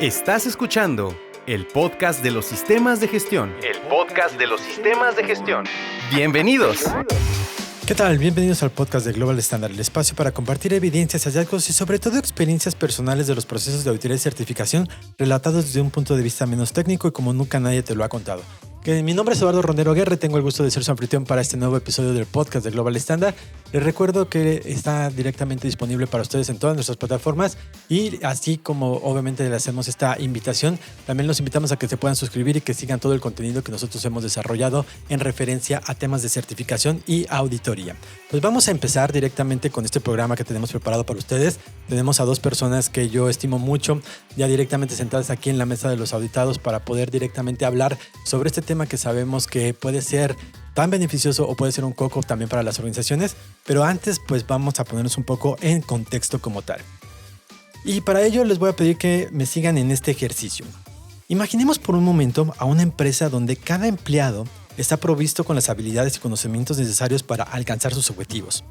Estás escuchando el podcast de los sistemas de gestión. El podcast de los sistemas de gestión. Bienvenidos. ¿Qué tal? Bienvenidos al podcast de Global Standard, el espacio para compartir evidencias, hallazgos y sobre todo experiencias personales de los procesos de auditoría y certificación relatados desde un punto de vista menos técnico y como nunca nadie te lo ha contado. Mi nombre es Eduardo Rondero Guerra y tengo el gusto de ser su anfitrión para este nuevo episodio del podcast de Global Standard. Les recuerdo que está directamente disponible para ustedes en todas nuestras plataformas y así como obviamente le hacemos esta invitación, también los invitamos a que se puedan suscribir y que sigan todo el contenido que nosotros hemos desarrollado en referencia a temas de certificación y auditoría. Pues vamos a empezar directamente con este programa que tenemos preparado para ustedes. Tenemos a dos personas que yo estimo mucho, ya directamente sentadas aquí en la mesa de los auditados para poder directamente hablar sobre este tema que sabemos que puede ser tan beneficioso o puede ser un coco también para las organizaciones, pero antes pues vamos a ponernos un poco en contexto como tal. Y para ello les voy a pedir que me sigan en este ejercicio. Imaginemos por un momento a una empresa donde cada empleado está provisto con las habilidades y conocimientos necesarios para alcanzar sus objetivos.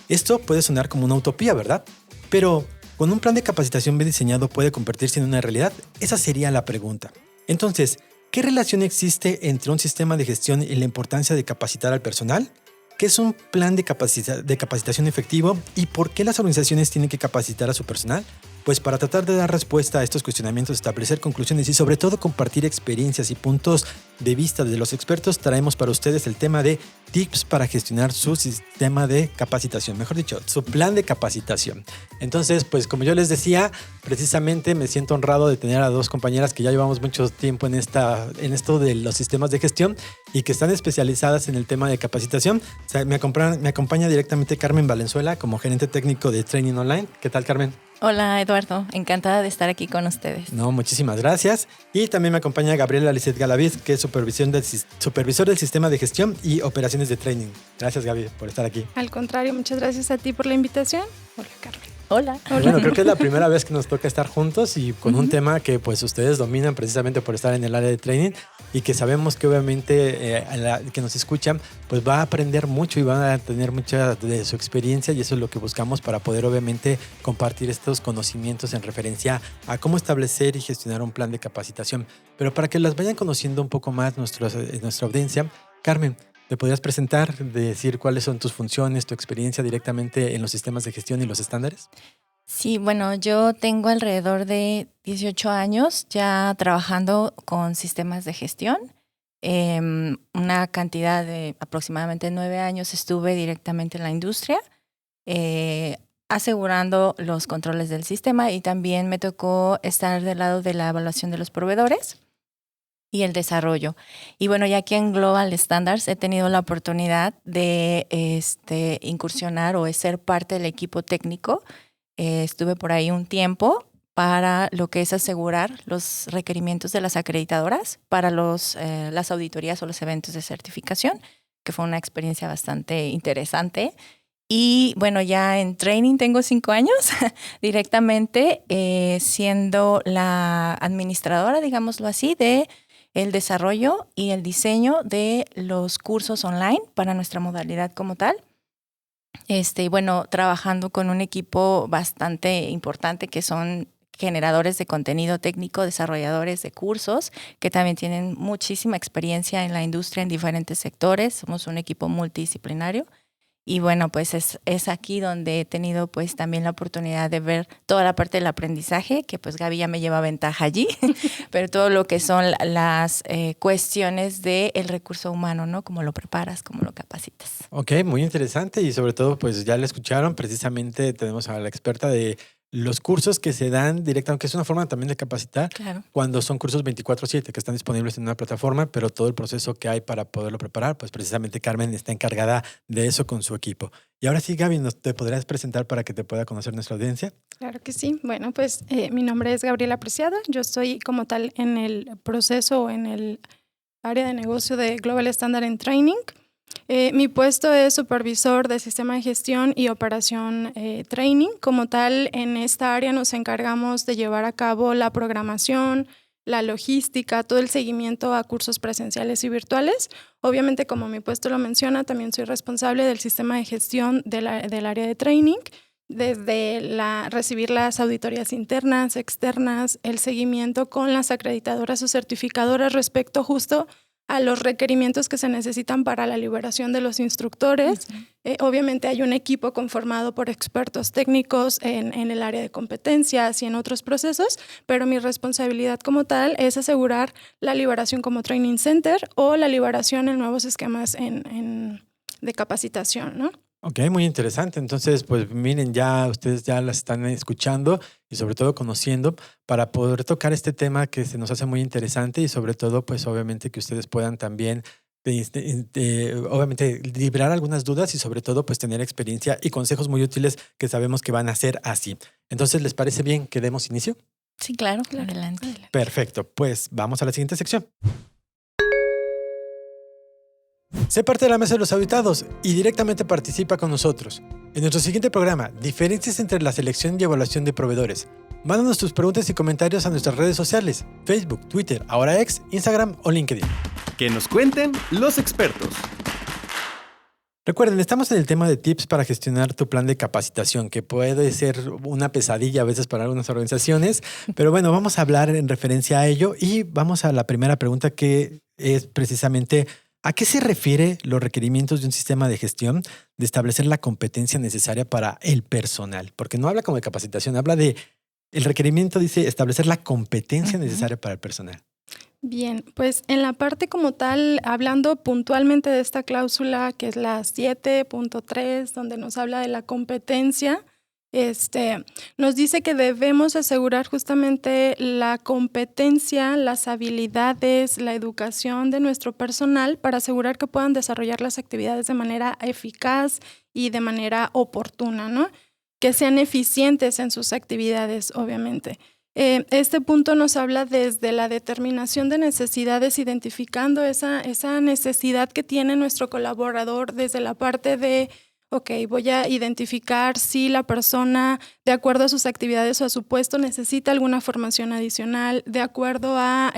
Esto puede sonar como una utopía, ¿verdad? Pero ¿con un plan de capacitación bien diseñado puede convertirse en una realidad? Esa sería la pregunta. Entonces, ¿qué relación existe entre un sistema de gestión y la importancia de capacitar al personal? ¿Qué es un plan de capacitación efectivo? ¿Y por qué las organizaciones tienen que capacitar a su personal? Pues para tratar de dar respuesta a estos cuestionamientos, establecer conclusiones y sobre todo compartir experiencias y puntos de vista de los expertos, traemos para ustedes el tema de tips para gestionar su sistema de capacitación, mejor dicho, su plan de capacitación. Entonces, pues como yo les decía, precisamente me siento honrado de tener a dos compañeras que ya llevamos mucho tiempo en esto de los sistemas de gestión y que están especializadas en el tema de capacitación. O sea, me acompaña directamente Carmen Valenzuela como gerente técnico de Training Online. ¿Qué tal, Carmen? Hola, Eduardo. Encantada de estar aquí con ustedes. No, muchísimas gracias. Y también me acompaña Gabriela Lisset Galaviz, que es supervisor del sistema de gestión y operaciones de training. Gracias, Gaby, por estar aquí. Al contrario, muchas gracias a ti por la invitación. Hola, Carmen. Hola. Bueno, creo que es la primera vez que nos toca estar juntos y con un tema que pues ustedes dominan precisamente por estar en el área de training y que sabemos que obviamente que nos escuchan pues va a aprender mucho y va a tener mucha de su experiencia y eso es lo que buscamos para poder obviamente compartir estos conocimientos en referencia a cómo establecer y gestionar un plan de capacitación. Pero para que las vayan conociendo un poco más nuestra audiencia, Carmen, ¿te podrías presentar, decir cuáles son tus funciones, tu experiencia directamente en los sistemas de gestión y los estándares? Sí, bueno, yo tengo alrededor de 18 años ya trabajando con sistemas de gestión. Una cantidad de aproximadamente 9 años estuve directamente en la industria, asegurando los controles del sistema y también me tocó estar del lado de la evaluación de los proveedores y el desarrollo. Y bueno, ya aquí en Global Standards he tenido la oportunidad de incursionar o de ser parte del equipo técnico. Estuve por ahí un tiempo para lo que es asegurar los requerimientos de las acreditadoras para las auditorías o los eventos de certificación, que fue una experiencia bastante interesante. Y bueno, ya en training tengo 5 años directamente siendo la administradora, digámoslo así, de el desarrollo y el diseño de los cursos online para nuestra modalidad como tal. Bueno, trabajando con un equipo bastante importante que son generadores de contenido técnico, desarrolladores de cursos, que también tienen muchísima experiencia en la industria en diferentes sectores. Somos un equipo multidisciplinario. Y bueno, pues es aquí donde he tenido pues también la oportunidad de ver toda la parte del aprendizaje, que pues Gaby ya me lleva ventaja allí, pero todo lo que son las cuestiones del recurso humano, ¿no? Cómo lo preparas, cómo lo capacitas. Ok, muy interesante y sobre todo pues ya la escucharon, precisamente tenemos a la experta de los cursos que se dan directamente, que es una forma también de capacitar, claro, cuando son cursos 24/7 que están disponibles en una plataforma, pero todo el proceso que hay para poderlo preparar, pues precisamente Carmen está encargada de eso con su equipo. Y ahora sí, Gaby, ¿te podrías presentar para que te pueda conocer nuestra audiencia? Claro que sí. Bueno, pues mi nombre es Gabriela Preciado. Yo estoy como tal en el proceso o en el área de negocio de Global Standard en Training. Mi puesto es supervisor de sistema de gestión y operación training. Como tal, en esta área nos encargamos de llevar a cabo la programación, la logística, todo el seguimiento a cursos presenciales y virtuales. Obviamente, como mi puesto lo menciona, también soy responsable del sistema de gestión del área de training. desde recibir las auditorías internas, externas, el seguimiento con las acreditadoras o certificadoras respecto justo a los requerimientos que se necesitan para la liberación de los instructores. Obviamente hay un equipo conformado por expertos técnicos en el área de competencias y en otros procesos, pero mi responsabilidad como tal es asegurar la liberación como training center o la liberación en nuevos esquemas de capacitación, ¿no? Ok, muy interesante. Entonces, pues miren, ustedes ya las están escuchando y sobre todo conociendo para poder tocar este tema que se nos hace muy interesante y sobre todo, pues obviamente que ustedes puedan también, obviamente, liberar algunas dudas y sobre todo, pues tener experiencia y consejos muy útiles que sabemos que van a ser así. Entonces, ¿les parece bien que demos inicio? Sí, claro. Adelante. Perfecto, pues vamos a la siguiente sección. Sé parte de la mesa de los auditados y directamente participa con nosotros. En nuestro siguiente programa, diferencias entre la selección y evaluación de proveedores. Mándanos tus preguntas y comentarios a nuestras redes sociales, Facebook, Twitter, ahora X, Instagram o LinkedIn. Que nos cuenten los expertos. Recuerden, estamos en el tema de tips para gestionar tu plan de capacitación, que puede ser una pesadilla a veces para algunas organizaciones, pero bueno, vamos a hablar en referencia a ello y vamos a la primera pregunta, que es precisamente: ¿a qué se refiere los requerimientos de un sistema de gestión de establecer la competencia necesaria para el personal? Porque no habla como de capacitación, habla de el requerimiento, dice establecer la competencia necesaria para el personal. Bien, pues en la parte como tal, hablando puntualmente de esta cláusula que es la 7.3, donde nos habla de la competencia, nos dice que debemos asegurar justamente la competencia, las habilidades, la educación de nuestro personal para asegurar que puedan desarrollar las actividades de manera eficaz y de manera oportuna, ¿no? Que sean eficientes en sus actividades, obviamente. Este punto nos habla desde la determinación de necesidades, identificando esa necesidad que tiene nuestro colaborador desde la parte de voy a identificar si la persona, de acuerdo a sus actividades o a su puesto, necesita alguna formación adicional, de acuerdo a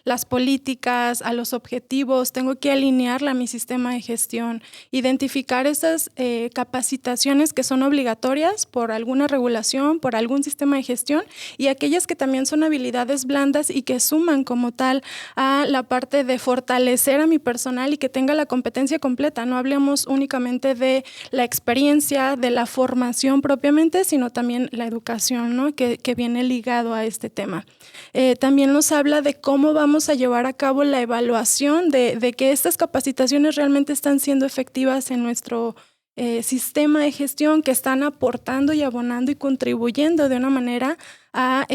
las políticas, a los objetivos, tengo que alinearla a mi sistema de gestión, identificar esas capacitaciones que son obligatorias por alguna regulación, por algún sistema de gestión, y aquellas que también son habilidades blandas y que suman como tal a la parte de fortalecer a mi personal y que tenga la competencia completa. No hablemos únicamente de la experiencia, de la formación propiamente, sino también la educación, ¿no? que viene ligado a este tema. También nos habla de cómo vamos a llevar a cabo la evaluación de que estas capacitaciones realmente están siendo efectivas en nuestro sistema de gestión, que están aportando y abonando y contribuyendo de una manera a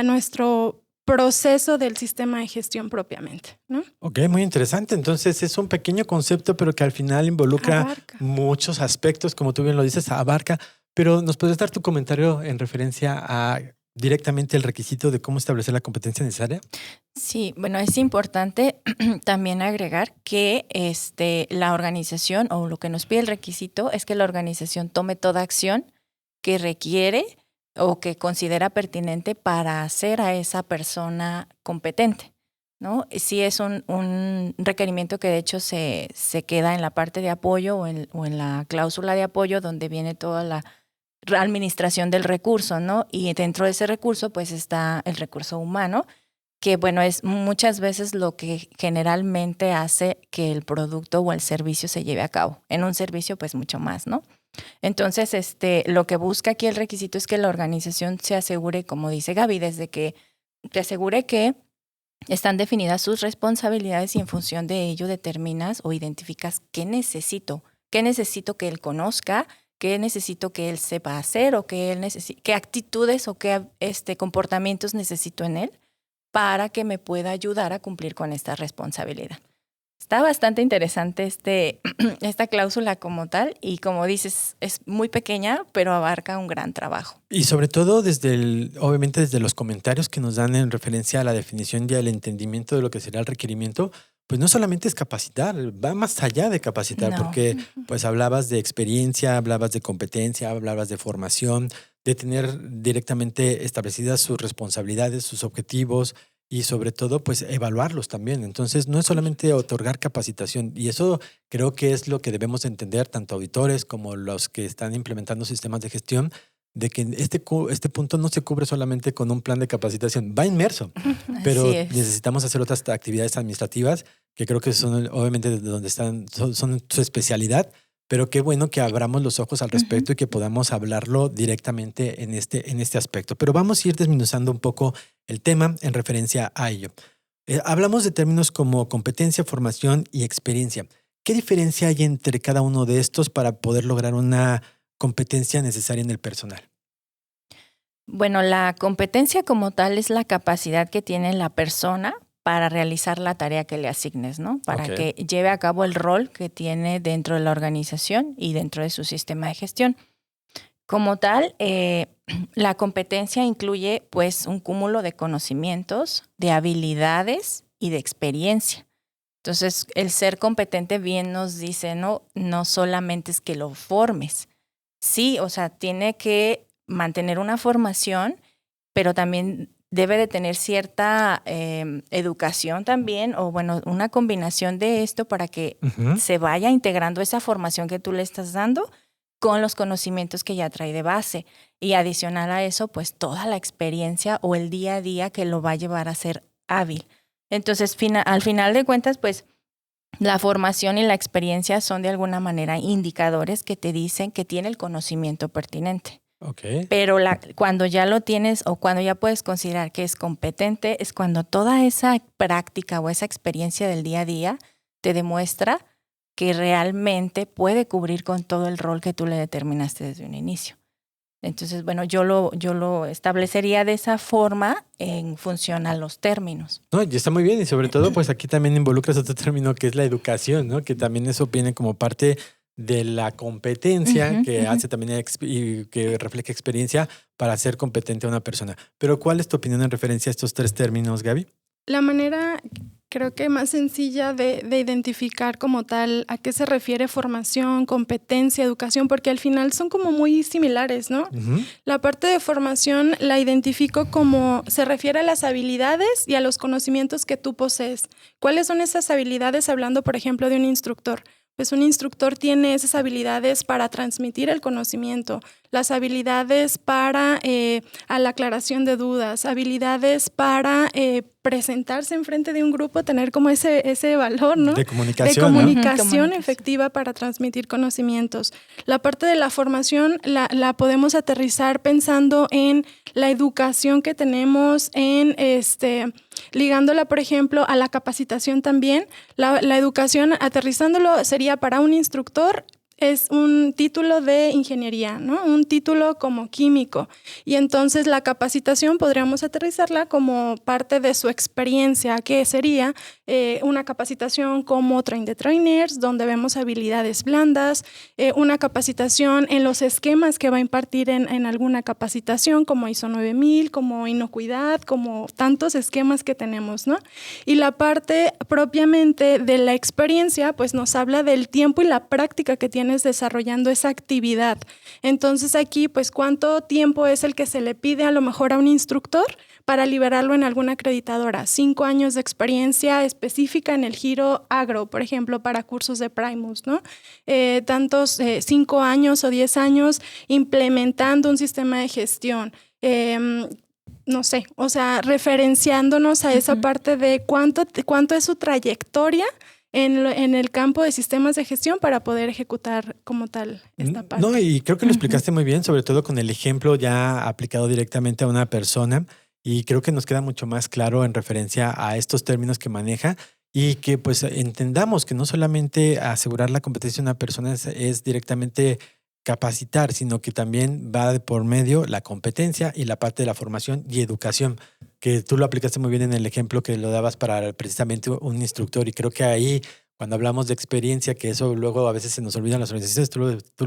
nuestro proceso del sistema de gestión propiamente, ¿no? Ok, muy interesante. Entonces es un pequeño concepto, pero que al final involucra muchos aspectos, como tú bien lo dices, abarca. Pero ¿nos puedes dar tu comentario en referencia a directamente el requisito de cómo establecer la competencia necesaria? Sí, bueno, es importante también agregar que la organización, o lo que nos pide el requisito, es que la organización tome toda acción que requiere o que considera pertinente para hacer a esa persona competente, ¿no? Sí es un requerimiento que de hecho se queda en la parte de apoyo o en la cláusula de apoyo, donde viene toda la administración del recurso, ¿no? Y dentro de ese recurso pues está el recurso humano, que bueno, es muchas veces lo que generalmente hace que el producto o el servicio se lleve a cabo. En un servicio pues mucho más, ¿no? Entonces, lo que busca aquí el requisito es que la organización se asegure, como dice Gaby, desde que te asegure que están definidas sus responsabilidades y en función de ello determinas o identificas qué necesito que él conozca, qué necesito que él sepa hacer o qué actitudes o qué comportamientos necesito en él para que me pueda ayudar a cumplir con esta responsabilidad. Está bastante interesante esta cláusula como tal y como dices, es muy pequeña, pero abarca un gran trabajo. Y sobre todo obviamente desde los comentarios que nos dan en referencia a la definición y al entendimiento de lo que sería el requerimiento, pues no solamente es capacitar, va más allá de capacitar, porque pues hablabas de experiencia, hablabas de competencia, hablabas de formación, de tener directamente establecidas sus responsabilidades, sus objetivos, y sobre todo pues evaluarlos también. Entonces no es solamente otorgar capacitación, y eso creo que es lo que debemos entender tanto auditores como los que están implementando sistemas de gestión, de que este punto no se cubre solamente con un plan de capacitación, va inmerso, pero Así es. necesitamos hacer otras actividades administrativas que creo que son obviamente de donde están, son su especialidad, pero qué bueno que abramos los ojos al respecto y que podamos hablarlo directamente en este aspecto. Pero vamos a ir desmenuzando un poco el tema en referencia a ello. Hablamos de términos como competencia, formación y experiencia. ¿Qué diferencia hay entre cada uno de estos para poder lograr una competencia necesaria en el personal? Bueno, la competencia como tal es la capacidad que tiene la persona para realizar la tarea que le asignes, ¿no? Para Ok. que lleve a cabo el rol que tiene dentro de la organización y dentro de su sistema de gestión. Como tal, la competencia incluye pues un cúmulo de conocimientos, de habilidades y de experiencia. Entonces, el ser competente bien nos dice, no solamente es que lo formes. Sí, o sea, tiene que mantener una formación, pero también debe de tener cierta educación también, o bueno, una combinación de esto para que se vaya integrando esa formación que tú le estás dando con los conocimientos que ya trae de base. Y adicional a eso, pues toda la experiencia o el día a día que lo va a llevar a ser hábil. Entonces, al final de cuentas, pues la formación y la experiencia son de alguna manera indicadores que te dicen que tiene el conocimiento pertinente. Okay. Pero cuando ya lo tienes o cuando ya puedes considerar que es competente, es cuando toda esa práctica o esa experiencia del día a día te demuestra que realmente puede cubrir con todo el rol que tú le determinaste desde un inicio. Entonces, bueno, yo lo establecería de esa forma en función a los términos. No, y está muy bien, y sobre todo, pues aquí también involucras otro término que es la educación, ¿no? Que también eso viene como parte de la competencia que hace también y que refleja experiencia para ser competente a una persona. Pero ¿cuál es tu opinión en referencia a estos tres términos, Gaby? La manera, creo que más sencilla de identificar como tal a qué se refiere formación, competencia, educación, porque al final son como muy similares, ¿no? La parte de formación la identifico como se refiere a las habilidades y a los conocimientos que tú posees. ¿Cuáles son esas habilidades? Hablando, por ejemplo, de un instructor. Pues un instructor tiene esas habilidades para transmitir el conocimiento, las habilidades para a la aclaración de dudas, habilidades para presentarse enfrente de un grupo, tener como ese valor, ¿no? De comunicación. De comunicación ¿no? efectiva para transmitir conocimientos. La parte de la formación la podemos aterrizar pensando en la educación que tenemos, en ligándola, por ejemplo, a la capacitación también. La educación, aterrizándolo, sería para un instructor, es un título de ingeniería, ¿no? Un título como químico. Y entonces la capacitación podríamos aterrizarla como parte de su experiencia, que sería una capacitación como Train the Trainers, donde vemos habilidades blandas, una capacitación en los esquemas que va a impartir en alguna capacitación, como ISO 9000, como inocuidad, como tantos esquemas que tenemos, ¿no? Y la parte propiamente de la experiencia, pues nos habla del tiempo y la práctica que tiene desarrollando esa actividad. Entonces aquí, pues, ¿cuánto tiempo es el que se le pide a lo mejor a un instructor para liberarlo en alguna acreditadora? 5 años de experiencia específica en el giro agro, por ejemplo, para cursos de Primus, ¿no? 5 años o 10 años implementando un sistema de gestión. No sé, o sea, referenciándonos a esa parte de cuánto es su trayectoria en el campo de sistemas de gestión para poder ejecutar como tal esta parte. No, y creo que lo explicaste muy bien, sobre todo con el ejemplo ya aplicado directamente a una persona, y creo que nos queda mucho más claro en referencia a estos términos que maneja, y que pues entendamos que no solamente asegurar la competencia de una persona es directamente capacitar, sino que también va de por medio la competencia y la parte de la formación y educación, que tú lo aplicaste muy bien en el ejemplo que lo dabas para precisamente un instructor. Y creo que ahí, cuando hablamos de experiencia, que eso luego a veces se nos olvida en las organizaciones, tú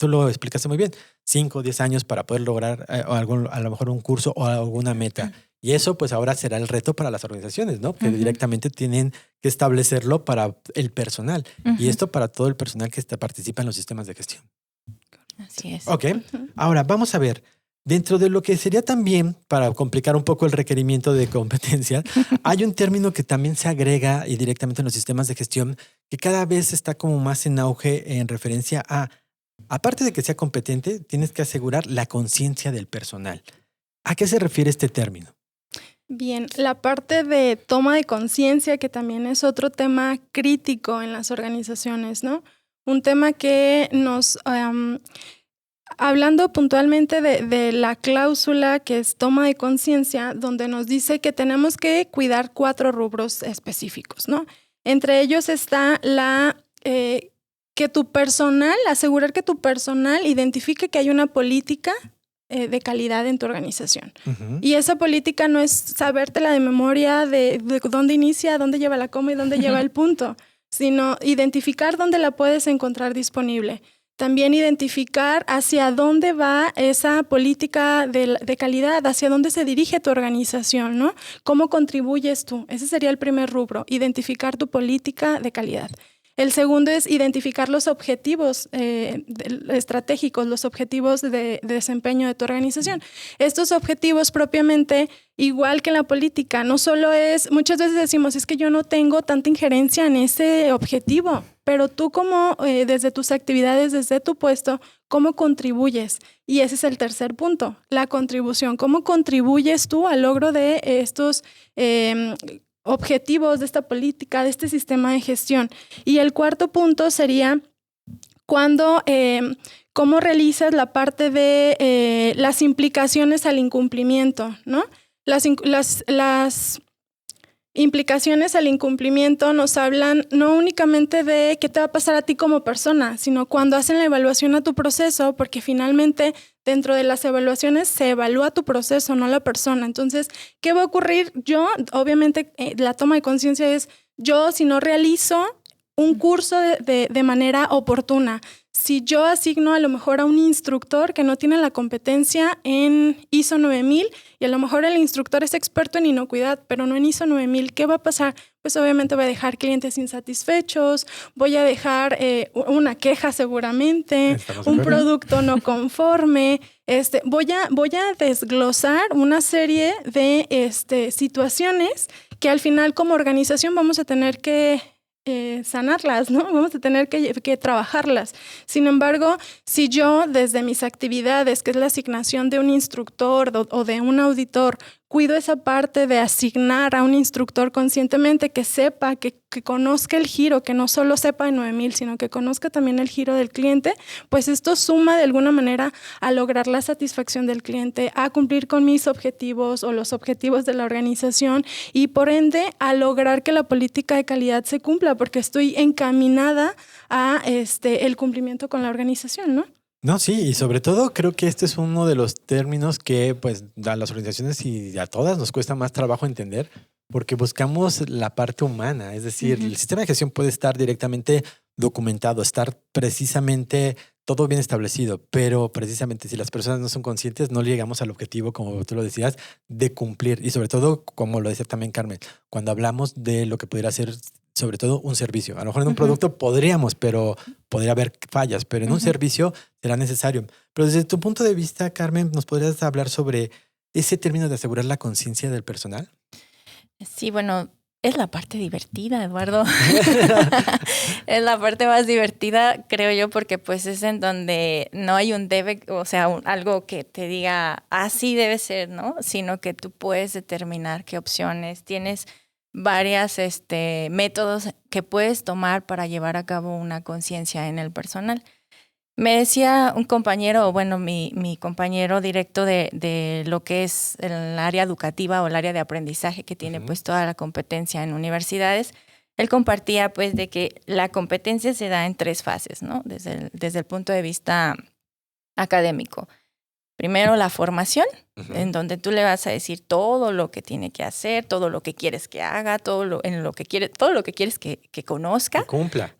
lo explicaste muy bien. 5 o 10 años para poder lograr a lo mejor un curso o alguna meta. Y eso pues ahora será el reto para las organizaciones, ¿no? Que directamente tienen que establecerlo para el personal. Y esto para todo el personal que participa en los sistemas de gestión. Así es. Ok. Ahora vamos a ver. Dentro de lo que sería también, para complicar un poco el requerimiento de competencia, hay un término que también se agrega y directamente en los sistemas de gestión que cada vez está como más en auge en referencia a, aparte de que sea competente, tienes que asegurar la conciencia del personal. ¿A qué se refiere este término? Bien, la parte de toma de conciencia, que también es otro tema crítico en las organizaciones, ¿no? Un tema que nos, hablando puntualmente de la cláusula que es toma de conciencia, donde nos dice que tenemos que cuidar 4 rubros específicos, ¿no? Entre ellos está que tu personal, asegurar que tu personal identifique que hay una política de calidad en tu organización. Uh-huh. Y esa política no es sabértela de memoria de dónde inicia, dónde lleva la coma y dónde lleva el punto, sino identificar dónde la puedes encontrar disponible. También identificar hacia dónde va esa política de calidad, hacia dónde se dirige tu organización, ¿no? ¿Cómo contribuyes tú? Ese sería el primer rubro, identificar tu política de calidad. El segundo es identificar los objetivos estratégicos, los objetivos de desempeño de tu organización. Estos objetivos propiamente, igual que en la política, no solo es, muchas veces decimos, es que yo no tengo tanta injerencia en ese objetivo, pero tú como desde tus actividades, desde tu puesto, ¿cómo contribuyes? Y ese es el tercer punto, la contribución. ¿Cómo contribuyes tú al logro de estos objetivos de esta política, de este sistema de gestión? Y el cuarto punto sería cuando, cómo realizas la parte de las implicaciones al incumplimiento, ¿no? Las implicaciones al incumplimiento nos hablan no únicamente de qué te va a pasar a ti como persona, sino cuando hacen la evaluación a tu proceso, porque finalmente dentro de las evaluaciones se evalúa tu proceso, no la persona. Entonces, ¿qué va a ocurrir? Yo, obviamente, la toma de conciencia es yo si no realizo un curso de manera oportuna, si yo asigno a lo mejor a un instructor que no tiene la competencia en ISO 9000 y a lo mejor el instructor es experto en inocuidad, pero no en ISO 9000, ¿qué va a pasar? Pues obviamente voy a dejar clientes insatisfechos, voy a dejar una queja seguramente, un producto no conforme. Voy a desglosar una serie de situaciones que al final como organización vamos a tener que sanarlas, ¿no? Vamos a tener que trabajarlas. Sin embargo, si yo desde mis actividades, que es la asignación de un instructor o de un auditor, cuido esa parte de asignar a un instructor conscientemente que sepa, que conozca el giro, que no solo sepa de 9000, sino que conozca también el giro del cliente, pues esto suma de alguna manera a lograr la satisfacción del cliente, a cumplir con mis objetivos o los objetivos de la organización y por ende a lograr que la política de calidad se cumpla, porque estoy encaminada a el cumplimiento con la organización, ¿no? No, sí, y sobre todo creo que este es uno de los términos que pues a las organizaciones y a todas nos cuesta más trabajo entender porque buscamos la parte humana, es decir, el sistema de gestión puede estar directamente documentado, estar precisamente todo bien establecido, pero precisamente si las personas no son conscientes no llegamos al objetivo, como tú lo decías, de cumplir y sobre todo, como lo decía también Carmen, cuando hablamos de lo que pudiera ser sobre todo un servicio. A lo mejor en un producto podríamos, pero podría haber fallas, pero en un servicio será necesario. Pero desde tu punto de vista, Carmen, ¿nos podrías hablar sobre ese término de asegurar la conciencia del personal? Sí, bueno, es la parte divertida, Eduardo. Es la parte más divertida, creo yo, porque pues es en donde no hay un debe, o sea, algo que te diga así debe ser, ¿no? Sino que tú puedes determinar qué opciones tienes. Varias métodos que puedes tomar para llevar a cabo una conciencia en el personal. Me decía un compañero, bueno, mi compañero directo de lo que es el área educativa o el área de aprendizaje que tiene pues toda la competencia en universidades, él compartía pues de que la competencia se da en 3 fases, ¿no? Desde el punto de vista académico. Primero la formación, en donde tú le vas a decir todo lo que tiene que hacer, todo lo que quieres que haga, todo lo que quieres que conozca,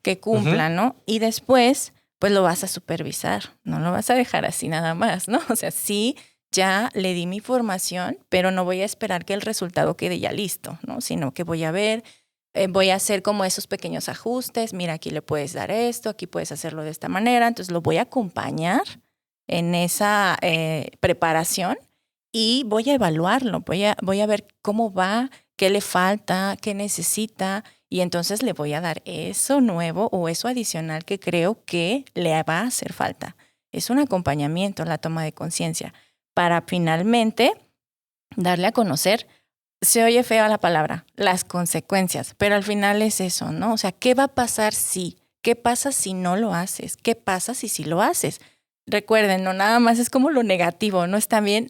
que cumpla, ¿no? Y después, pues lo vas a supervisar, no lo vas a dejar así nada más, ¿no? O sea, sí, ya le di mi formación, pero no voy a esperar que el resultado quede ya listo, ¿no? Sino que voy a ver, voy a hacer como esos pequeños ajustes, mira, aquí le puedes dar esto, aquí puedes hacerlo de esta manera, entonces lo voy a acompañar en esa preparación y voy a evaluarlo, voy a ver cómo va, qué le falta, qué necesita y entonces le voy a dar eso nuevo o eso adicional que creo que le va a hacer falta. Es un acompañamiento, la toma de conciencia, para finalmente darle a conocer, se oye fea la palabra, las consecuencias, pero al final es eso, ¿no? O sea, ¿qué va a pasar si? ¿Qué pasa si no lo haces? ¿Qué pasa si sí lo haces? Recuerden, no nada más es como lo negativo, ¿no? Está bien.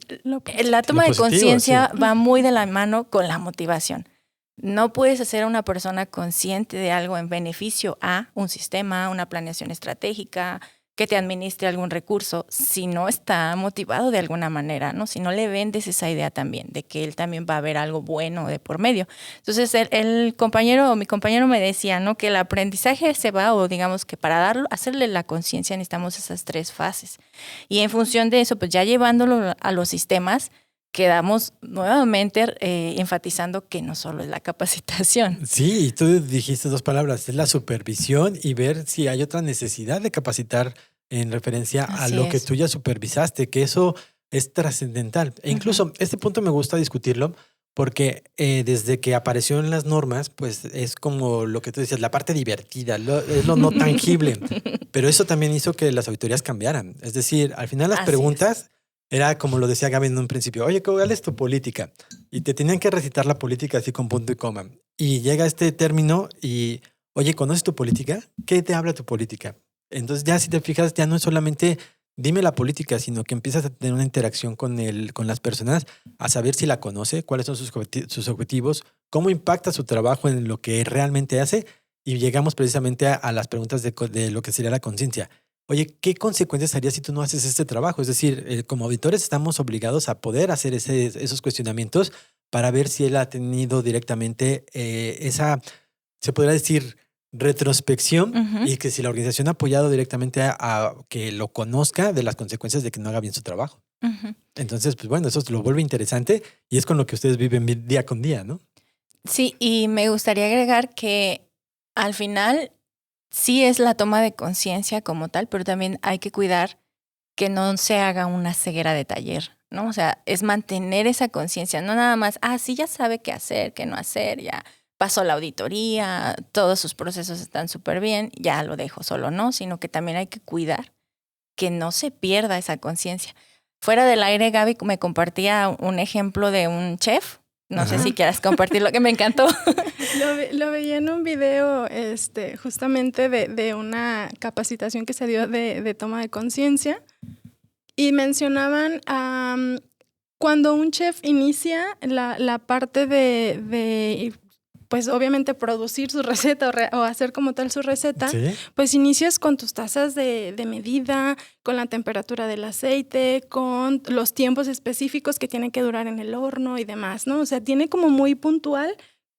La toma de conciencia va muy de la mano con la motivación. No puedes hacer a una persona consciente de algo en beneficio a un sistema, una planeación estratégica, que te administre algún recurso, si no está motivado de alguna manera, ¿no? Si no le vendes esa idea también, de que él también va a ver algo bueno de por medio. Entonces, mi compañero me decía, ¿no? Que el aprendizaje se va, o digamos que para hacerle la conciencia necesitamos esas 3 fases. Y en función de eso, pues ya llevándolo a los sistemas, quedamos nuevamente enfatizando que no solo es la capacitación. Sí, y tú dijiste 2 palabras, es la supervisión y ver si hay otra necesidad de capacitar en referencia a lo que tú ya supervisaste, que eso es trascendental. E incluso este punto me gusta discutirlo porque desde que apareció en las normas, pues es como lo que tú decías, la parte divertida, es lo no tangible, pero eso también hizo que las auditorías cambiaran. Es decir, al final las preguntas... Era como lo decía Gaby en un principio, oye, ¿cuál es tu política? Y te tenían que recitar la política así con punto y coma. Y llega este término y, oye, ¿conoces tu política? ¿Qué te habla tu política? Entonces ya si te fijas, ya no es solamente dime la política, sino que empiezas a tener una interacción con las personas, a saber si la conoce, cuáles son sus objetivos, cómo impacta su trabajo en lo que realmente hace. Y llegamos precisamente a las preguntas de lo que sería la conciencia. Oye, ¿qué consecuencias haría si tú no haces este trabajo? Es decir, como auditores estamos obligados a poder hacer esos cuestionamientos para ver si él ha tenido directamente esa, se podría decir, retrospección y que si la organización ha apoyado directamente a que lo conozca de las consecuencias de que no haga bien su trabajo. Entonces, pues bueno, eso lo vuelve interesante y es con lo que ustedes viven día con día, ¿no? Sí, y me gustaría agregar que al final... sí es la toma de conciencia como tal, pero también hay que cuidar que no se haga una ceguera de taller, ¿no? O sea, es mantener esa conciencia, no nada más, sí ya sabe qué hacer, qué no hacer, ya pasó la auditoría, todos sus procesos están súper bien, ya lo dejo solo, ¿no? Sino que también hay que cuidar que no se pierda esa conciencia. Fuera del aire, Gaby me compartía un ejemplo de un chef. No sé si quieras compartir lo que me encantó. Lo veía en un video justamente de una capacitación que se dio de toma de conciencia y mencionaban cuando un chef inicia la parte de pues obviamente producir su receta o hacer como tal su receta, ¿sí? Pues inicias con tus tazas de medida, con la temperatura del aceite, con los tiempos específicos que tienen que durar en el horno y demás, ¿no? O sea, tiene como muy puntual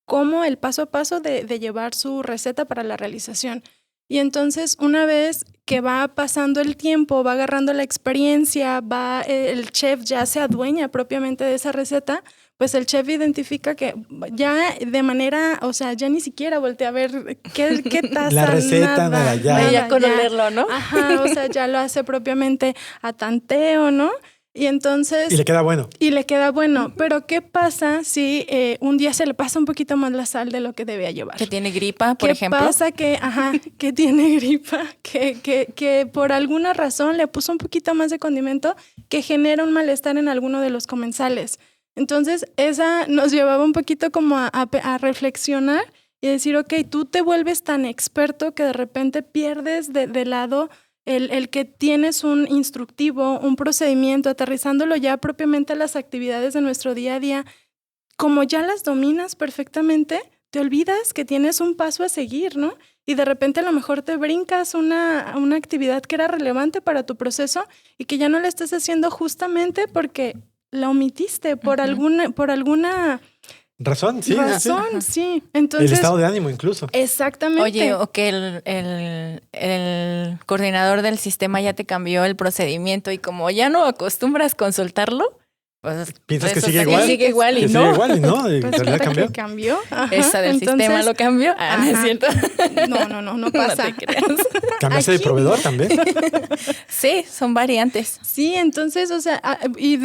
como el paso a paso de llevar su receta para la realización. Y entonces, una vez que va pasando el tiempo, va agarrando la experiencia, el chef ya se adueña propiamente de esa receta, pues el chef identifica que ya de manera, o sea, ya ni siquiera voltea a ver qué taza, la receta, nada, ya con olerlo, ¿no? Ajá, o sea, ya lo hace propiamente a tanteo, ¿no? Y entonces... Y le queda bueno. Y le queda bueno. Pero ¿qué pasa si un día se le pasa un poquito más la sal de lo que debía llevar? Que tiene gripa, por ejemplo. ¿Qué pasa que tiene gripa? Que por alguna razón le puso un poquito más de condimento que genera un malestar en alguno de los comensales. Entonces, esa nos llevaba un poquito como a reflexionar y decir, ok, tú te vuelves tan experto que de repente pierdes de lado el que tienes un instructivo, un procedimiento, aterrizándolo ya propiamente a las actividades de nuestro día a día. Como ya las dominas perfectamente, te olvidas que tienes un paso a seguir, ¿no? Y de repente a lo mejor te brincas una actividad que era relevante para tu proceso y que ya no la estás haciendo justamente porque la omitiste por alguna razón, sí. Sí. Entonces, el estado de ánimo incluso. Exactamente. Oye, o que el coordinador del sistema ya te cambió el procedimiento y como ya no acostumbras consultarlo, pues ¿Piensas que resulta sigue igual? Sigue igual y Que no. sigue igual y no, en Pues realidad resulta cambió. que cambió. Ajá. Esa del sistema lo cambió. ¿No es ajá. cierto? No pasa. No te creas. ¿Cambiaste de Aquí proveedor no. también? Sí, son variantes. Sí, entonces, o sea,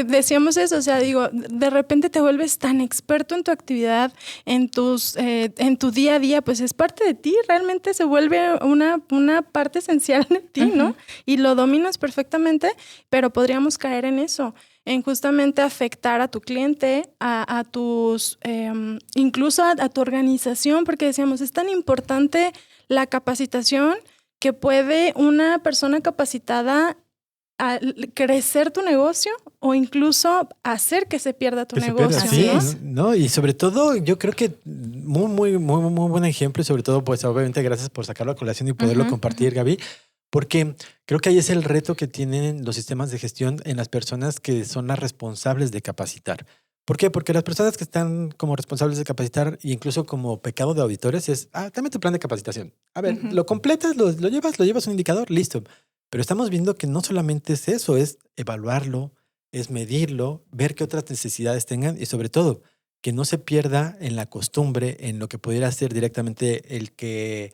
decíamos eso, o sea, digo, de repente te vuelves tan experto en tu actividad, en tu día a día, pues es parte de ti, realmente se vuelve una parte esencial de ti, ¿no? Y lo dominas perfectamente, pero podríamos caer en eso, en justamente afectar a tu cliente, a tus, incluso a tu organización, porque decíamos, es tan importante la capacitación que puede una persona capacitada a crecer tu negocio o incluso hacer que se pierda tu Que se negocio. pierda, Así sí, es. ¿no? Y sobre todo, yo creo que muy buen ejemplo y sobre todo, pues obviamente gracias por sacarlo a colación y poderlo Ujú, compartir, Gaby, porque creo que ahí es el reto que tienen los sistemas de gestión en las personas que son las responsables de capacitar. ¿Por qué? Porque las personas que están como responsables de capacitar e incluso como pecado de auditores es, dame tu plan de capacitación. A ver, Ujú. lo completas, lo llevas a un indicador, listo. Pero estamos viendo que no solamente es eso, es evaluarlo, es medirlo, ver qué otras necesidades tengan y sobre todo que no se pierda en la costumbre, en lo que pudiera ser directamente el que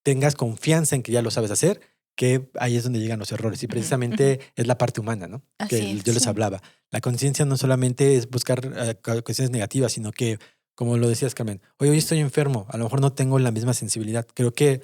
tengas confianza en que ya lo sabes hacer, que ahí es donde llegan los errores. Y Ujú, precisamente es la parte humana, ¿no? Así Que es, yo les sí. hablaba. La conciencia no solamente es buscar cuestiones negativas, sino que, como lo decías, Carmen, oye, hoy estoy enfermo, a lo mejor no tengo la misma sensibilidad. Creo que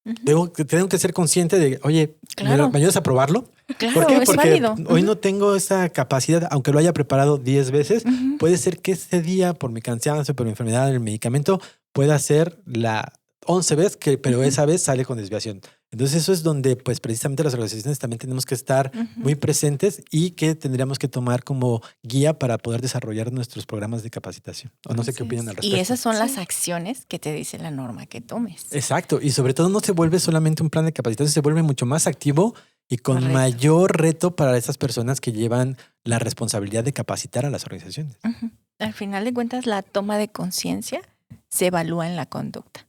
Ujú. tengo que ser consciente de, oye, Claro. ¿me ayudas a probarlo? Claro, ¿Por qué? es Porque válido. hoy Ujú. no tengo esa capacidad, aunque lo haya preparado 10 veces, Ujú. puede ser que ese día, por mi cansancio, por mi enfermedad, el medicamento, pueda ser la 11 vez, pero Ujú. esa vez sale con desviación. Entonces eso es donde, pues precisamente las organizaciones también tenemos que estar Ujú. muy presentes y que tendríamos que tomar como guía para poder desarrollar nuestros programas de capacitación. O no sé qué Así opinan es. al respecto. Y esas son las Sí. acciones que te dice la norma que tomes. Exacto, y sobre todo no se vuelve solamente un plan de capacitación, se vuelve mucho más activo y con Correcto. mayor reto para esas personas que llevan la responsabilidad de capacitar a las organizaciones. Ujú. Al final de cuentas, la toma de conciencia se evalúa en la conducta,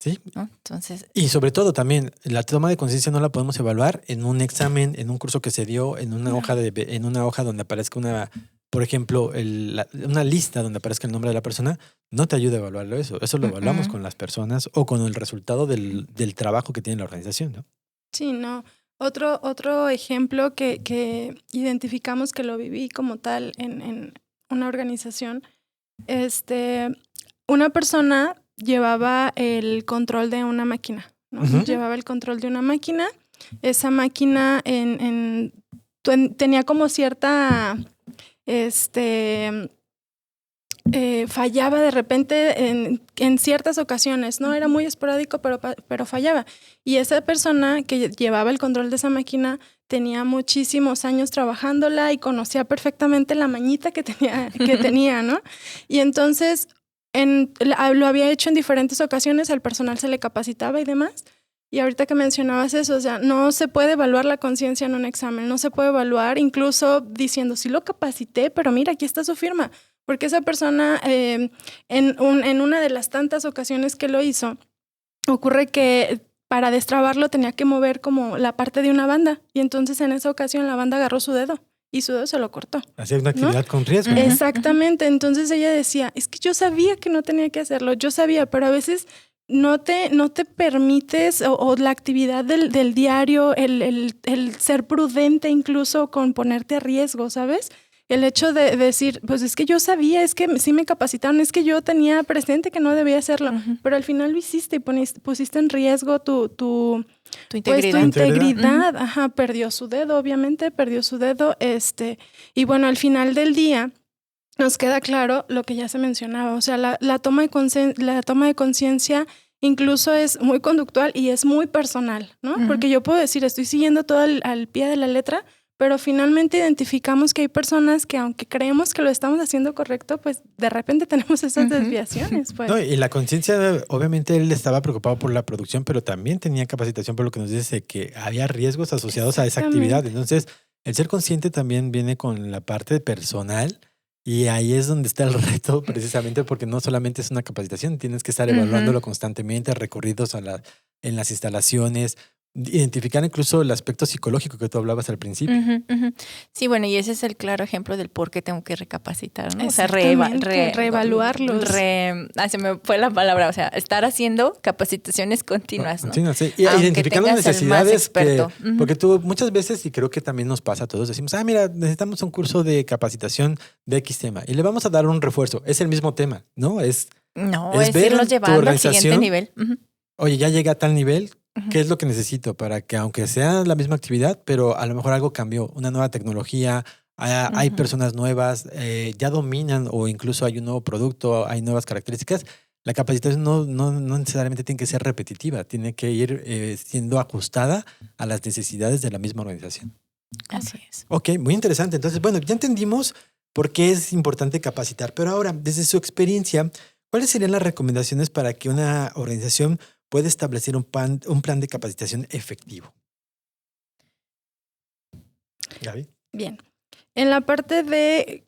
¿Sí? ¿no? Entonces, Y sobre todo también, la toma de conciencia no la podemos evaluar en un examen, en un curso que se dio, en una No. en una hoja donde aparezca por ejemplo, una lista donde aparezca el nombre de la persona, no te ayuda a evaluarlo eso. Eso lo evaluamos con las personas o con el resultado del trabajo que tiene la organización, ¿no? Sí, no. Otro ejemplo que identificamos que lo viví como tal en una organización, una persona llevaba el control de una máquina, ¿no? Ujú. Llevaba el control de una máquina. Esa máquina tenía como cierta, fallaba de repente en ciertas ocasiones, ¿no? Era muy esporádico, pero fallaba. Y esa persona que llevaba el control de esa máquina tenía muchísimos años trabajándola y conocía perfectamente la mañita que tenía, ¿no? Y entonces lo había hecho en diferentes ocasiones, al personal se le capacitaba y demás. Y ahorita que mencionabas eso, o sea, no se puede evaluar la conciencia en un examen, no se puede evaluar incluso diciendo, sí lo capacité, pero mira, aquí está su firma. Porque esa persona, en una de las tantas ocasiones que lo hizo, ocurre que para destrabarlo tenía que mover como la parte de una banda. Y entonces en esa ocasión la banda agarró su dedo y su dedo se lo cortó. Hacer una actividad con riesgo. Ujú. Exactamente. Entonces ella decía, es que yo sabía que no tenía que hacerlo, yo sabía, pero a veces no te permites o la actividad del diario, el ser prudente incluso con ponerte a riesgo, ¿sabes? El hecho de decir, pues es que yo sabía, es que sí me capacitaron, es que yo tenía presente que no debía hacerlo, Ujú. pero al final lo hiciste y pusiste en riesgo tu tu pues tu integridad. integridad. Ajá, perdió su dedo, obviamente, perdió su dedo. Y bueno, al final del día nos queda claro lo que ya se mencionaba. O sea, la toma de conciencia incluso es muy conductual y es muy personal, ¿no? Ujú. Porque yo puedo decir, estoy siguiendo todo al pie de la letra, pero finalmente identificamos que hay personas que aunque creemos que lo estamos haciendo correcto, pues de repente tenemos esas Ujú. desviaciones, pues. No, y la conciencia, obviamente él estaba preocupado por la producción, pero también tenía capacitación por lo que nos dice que había riesgos asociados a esa actividad. Entonces, el ser consciente también viene con la parte personal y ahí es donde está el reto precisamente porque no solamente es una capacitación, tienes que estar evaluándolo constantemente, recorridos en las instalaciones, identificar incluso el aspecto psicológico que tú hablabas al principio. Sí, bueno, y ese es el claro ejemplo del por qué tengo que recapacitar, ¿no? O sea, reevaluarlos. Se me fue la palabra, o sea, estar haciendo capacitaciones continuas, ¿no? Continuas, sí. Y Aunque identificando tengas el más necesidades experto. porque tú muchas veces, y creo que también nos pasa a todos, decimos, mira, necesitamos un curso de capacitación de X tema y le vamos a dar un refuerzo. Es el mismo tema, ¿no? Es ver irlos llevando al siguiente nivel. Oye, ya llegué a tal nivel, ¿qué es lo que necesito para que, aunque sea la misma actividad, pero a lo mejor algo cambió, una nueva tecnología, hay personas nuevas, ya dominan o incluso hay un nuevo producto, hay nuevas características? La capacitación no necesariamente tiene que ser repetitiva, tiene que ir siendo ajustada a las necesidades de la misma organización. Así es. Ok, muy interesante. Entonces, bueno, ya entendimos por qué es importante capacitar, pero ahora, desde su experiencia, ¿cuáles serían las recomendaciones para que una organización pueda establecer un plan de capacitación efectivo? Gaby. Bien. En la parte de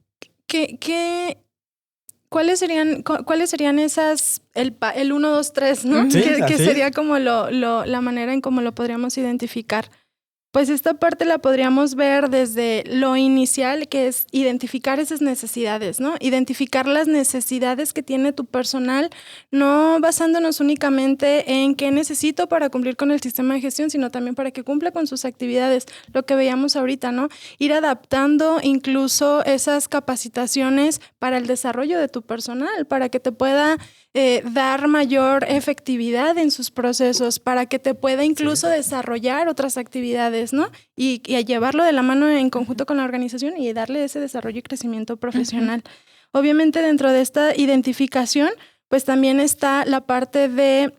¿cuáles serían esas, el 1, 2, 3, ¿no? Sí, que sería como la manera en cómo lo podríamos identificar. Pues esta parte la podríamos ver desde lo inicial, que es identificar esas necesidades, ¿no? Identificar las necesidades que tiene tu personal, no basándonos únicamente en qué necesito para cumplir con el sistema de gestión, sino también para que cumpla con sus actividades, lo que veíamos ahorita, ¿no? Ir adaptando incluso esas capacitaciones para el desarrollo de tu personal, para que te pueda dar mayor efectividad en sus procesos, para que te pueda incluso desarrollar otras actividades, ¿no? Y a llevarlo de la mano en conjunto con la organización y darle ese desarrollo y crecimiento profesional. Obviamente dentro de esta identificación, pues también está la parte de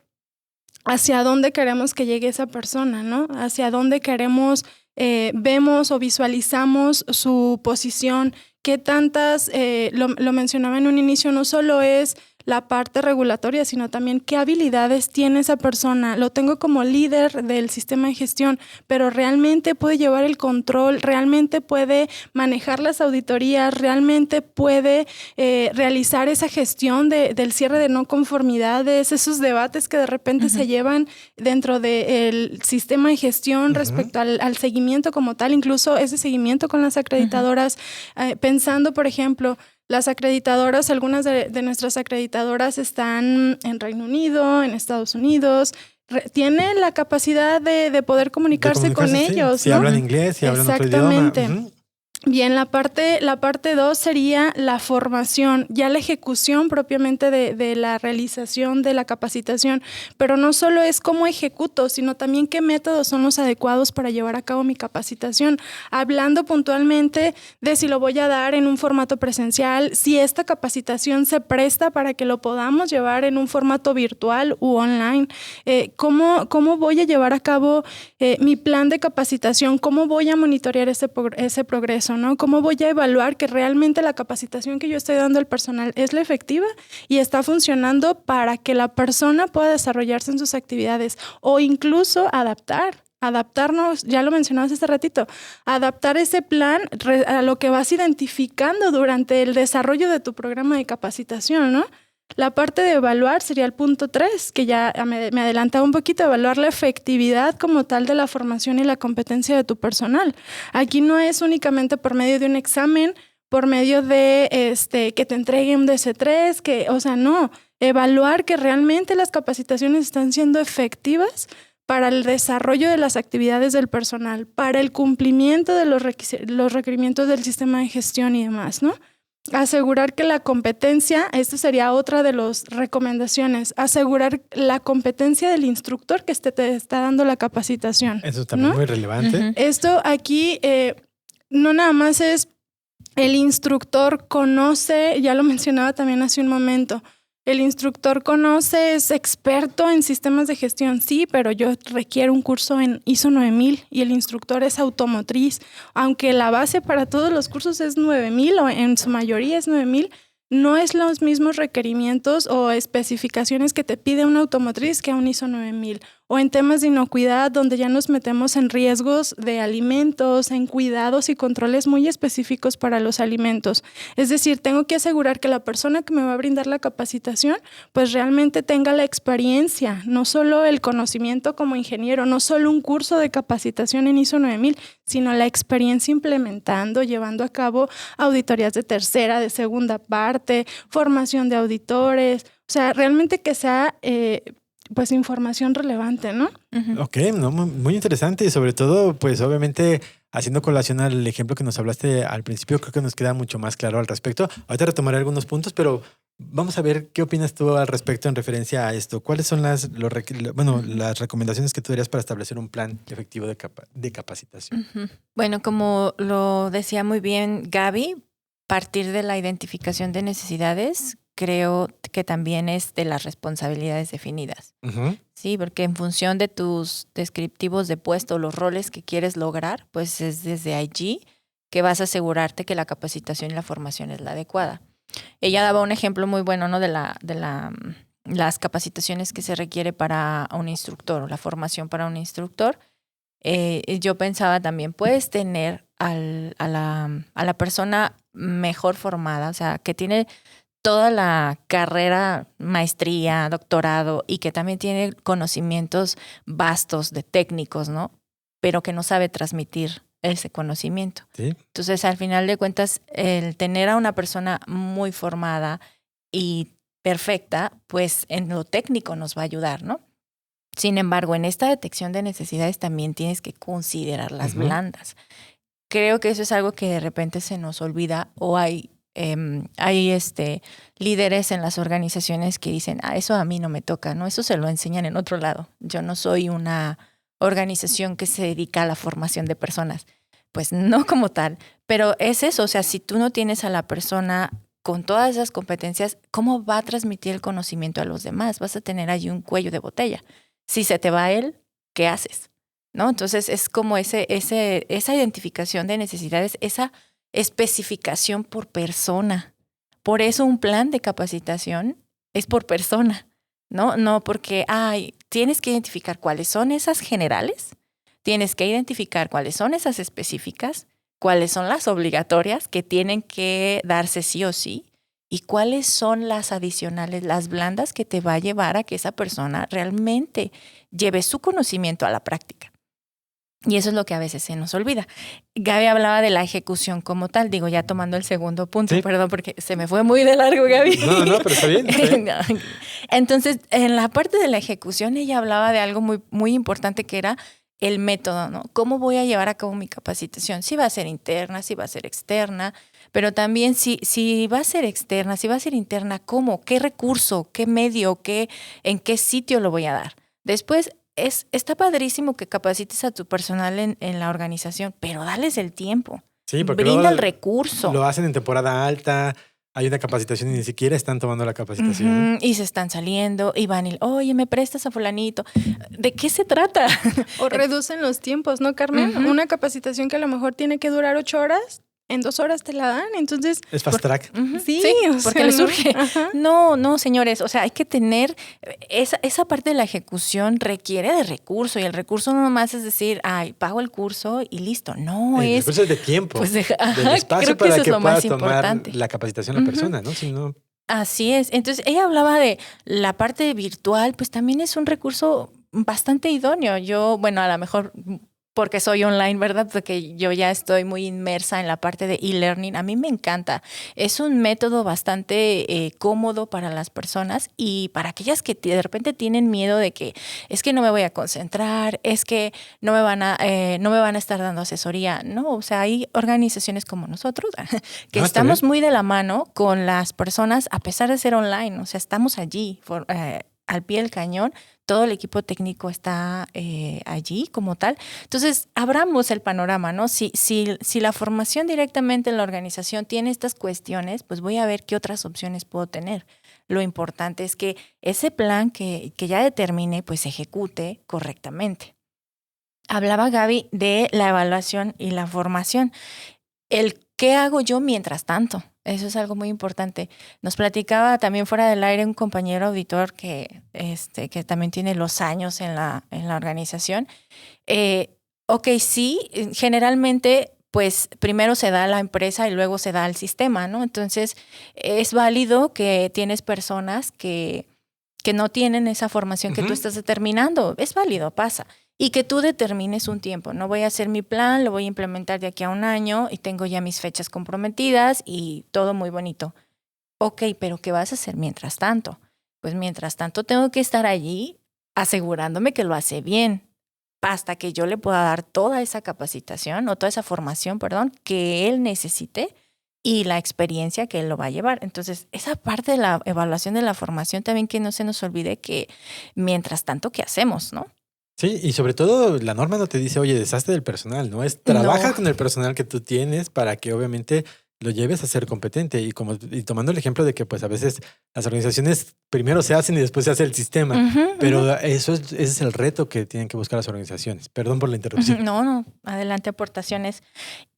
hacia dónde queremos que llegue esa persona, ¿no? Hacia dónde queremos, vemos o visualizamos su posición, qué tantas, lo mencionaba en un inicio, no solo es la parte regulatoria, sino también qué habilidades tiene esa persona. Lo tengo como líder del sistema de gestión, pero realmente puede llevar el control, realmente puede manejar las auditorías, realmente puede realizar esa gestión del cierre de no conformidades, esos debates que de repente se llevan dentro del sistema de gestión respecto al seguimiento como tal, incluso ese seguimiento con las acreditadoras, pensando, por ejemplo, las acreditadoras, algunas de nuestras acreditadoras están en Reino Unido, en Estados Unidos, tienen la capacidad de poder comunicarse con ellos. Si hablan inglés, si hablan otro idioma. Exactamente. Bien, la parte 2 sería la formación, ya la ejecución propiamente de la realización de la capacitación, pero no solo es cómo ejecuto, sino también qué métodos son los adecuados para llevar a cabo mi capacitación, hablando puntualmente de si lo voy a dar en un formato presencial, si esta capacitación se presta para que lo podamos llevar en un formato virtual u online, cómo voy a llevar a cabo mi plan de capacitación, cómo voy a monitorear ese progreso, ¿no? ¿Cómo voy a evaluar que realmente la capacitación que yo estoy dando al personal es la efectiva y está funcionando para que la persona pueda desarrollarse en sus actividades o incluso adaptarnos, ya lo mencionabas hace ratito, adaptar ese plan a lo que vas identificando durante el desarrollo de tu programa de capacitación, ¿no? La parte de evaluar sería el punto 3, que ya me adelantaba un poquito, evaluar la efectividad como tal de la formación y la competencia de tu personal. Aquí no es únicamente por medio de un examen, por medio de que te entreguen un DC3, no, evaluar que realmente las capacitaciones están siendo efectivas para el desarrollo de las actividades del personal, para el cumplimiento de los requerimientos del sistema de gestión y demás, ¿no? Asegurar que la competencia, esto sería otra de las recomendaciones, asegurar la competencia del instructor que te está dando la capacitación. Eso también es muy relevante. Esto aquí no nada más es el instructor conoce, ya lo mencionaba también hace un momento, el instructor conoce, es experto en sistemas de gestión, sí, pero yo requiero un curso en ISO 9000 y el instructor es automotriz. Aunque la base para todos los cursos es 9000 o en su mayoría es 9000, no es los mismos requerimientos o especificaciones que te pide una automotriz que a un ISO 9000 o en temas de inocuidad, donde ya nos metemos en riesgos de alimentos, en cuidados y controles muy específicos para los alimentos. Es decir, tengo que asegurar que la persona que me va a brindar la capacitación, pues realmente tenga la experiencia, no solo el conocimiento como ingeniero, no solo un curso de capacitación en ISO 9000, sino la experiencia implementando, llevando a cabo auditorías de tercera, de segunda parte, formación de auditores, o sea, realmente que sea pues información relevante, ¿no? Ujú. Ok, no, muy interesante y sobre todo, pues obviamente haciendo colación al ejemplo que nos hablaste al principio, creo que nos queda mucho más claro al respecto. Ahorita retomaré algunos puntos, pero vamos a ver qué opinas tú al respecto en referencia a esto. ¿Cuáles son las recomendaciones que tú darías para establecer un plan efectivo de capacitación? Ujú. Bueno, como lo decía muy bien Gaby, partir de la identificación de necesidades, creo que también es de las responsabilidades definidas. Ujú. Sí, porque en función de tus descriptivos de puesto, los roles que quieres lograr, pues es desde allí que vas a asegurarte que la capacitación y la formación es la adecuada. Ella daba un ejemplo muy bueno, ¿no? Las capacitaciones que se requiere para un instructor o la formación para un instructor. Yo pensaba también, puedes tener a la persona mejor formada, o sea, que tiene toda la carrera, maestría, doctorado y que también tiene conocimientos vastos de técnicos, ¿no? Pero que no sabe transmitir ese conocimiento. Sí. Entonces, al final de cuentas, el tener a una persona muy formada y perfecta, pues en lo técnico nos va a ayudar, ¿no? Sin embargo, en esta detección de necesidades también tienes que considerar las blandas. Creo que eso es algo que de repente se nos olvida o hay líderes en las organizaciones que dicen, eso a mí no me toca, ¿no? Eso se lo enseñan en otro lado. Yo no soy una organización que se dedica a la formación de personas. Pues no como tal, pero es eso, o sea, si tú no tienes a la persona con todas esas competencias, ¿cómo va a transmitir el conocimiento a los demás? Vas a tener allí un cuello de botella. Si se te va él, ¿qué haces? ¿No? Entonces es como esa identificación de necesidades, esa especificación por persona. Por eso un plan de capacitación es por persona, ¿no? No porque, tienes que identificar cuáles son esas generales, tienes que identificar cuáles son esas específicas, cuáles son las obligatorias que tienen que darse sí o sí, y cuáles son las adicionales, las blandas que te va a llevar a que esa persona realmente lleve su conocimiento a la práctica. Y eso es lo que a veces se nos olvida. Gaby hablaba de la ejecución como tal, digo, ya tomando el segundo punto, Sí. Perdón, porque se me fue muy de largo, Gaby. No, pero está bien. Entonces, en la parte de la ejecución, ella hablaba de algo muy, muy importante que era el método, ¿no? ¿Cómo voy a llevar a cabo mi capacitación? Si va a ser interna, si va a ser externa, pero también si va a ser externa, si va a ser interna, ¿cómo? ¿Qué recurso? ¿Qué medio? ¿En qué sitio lo voy a dar? Después, está padrísimo que capacites a tu personal en la organización, pero dales el tiempo. Sí, porque brinda el recurso. Lo hacen en temporada alta, hay una capacitación y ni siquiera están tomando la capacitación. Y se están saliendo y van y, oye, ¿me prestas a fulanito? ¿De qué se trata? O reducen los tiempos, ¿no, Carmen? Una capacitación que a lo mejor tiene que durar 8 horas, en 2 horas te la dan, entonces... Es fast track. Sí, porque le surge. No, señores, o sea, hay que tener esa parte de la ejecución requiere de recurso y el recurso no nomás es decir, pago el curso y listo. No, el recurso es de tiempo, pues del espacio creo que para eso que es lo pueda más tomar importante. la capacitación la persona, ¿no? Si no... Así es. Entonces, ella hablaba de la parte virtual, pues también es un recurso bastante idóneo. Yo, bueno, a lo mejor porque soy online, ¿verdad? Porque yo ya estoy muy inmersa en la parte de e-learning. A mí me encanta. Es un método bastante cómodo para las personas y para aquellas que de repente tienen miedo de que es que no me voy a concentrar, es que no me van a estar dando asesoría. No, o sea, hay organizaciones como nosotros que estamos muy de la mano con las personas a pesar de ser online. O sea, estamos allí al pie del cañón. Todo el equipo técnico está allí como tal. Entonces, abramos el panorama, ¿no? Si la formación directamente en la organización tiene estas cuestiones, pues voy a ver qué otras opciones puedo tener. Lo importante es que ese plan que ya determine, pues se ejecute correctamente. Hablaba Gaby de la evaluación y la formación. El qué hago yo mientras tanto. Eso es algo muy importante. Nos platicaba también fuera del aire un compañero auditor que también tiene los años en la organización. Ok, sí, generalmente pues primero se da la empresa y luego se da el sistema, ¿no? Entonces es válido que tienes personas que no tienen esa formación que tú estás determinando. Es válido, pasa. Y que tú determines un tiempo. No voy a hacer mi plan, lo voy a implementar de aquí a un año y tengo ya mis fechas comprometidas y todo muy bonito. Ok, pero ¿qué vas a hacer mientras tanto? Pues mientras tanto tengo que estar allí asegurándome que lo hace bien hasta que yo le pueda dar toda esa capacitación o toda esa formación, que él necesite y la experiencia que él lo va a llevar. Entonces, esa parte de la evaluación de la formación también que no se nos olvide que mientras tanto, ¿qué hacemos, no? Sí, y sobre todo la norma no te dice, oye, deshazte del personal, ¿no? Es trabaja con el personal que tú tienes para que obviamente lo lleves a ser competente. Y tomando el ejemplo de que pues a veces las organizaciones primero se hacen y después se hace el sistema. Pero ese es el reto que tienen que buscar las organizaciones. Perdón por la interrupción. No, adelante, aportaciones.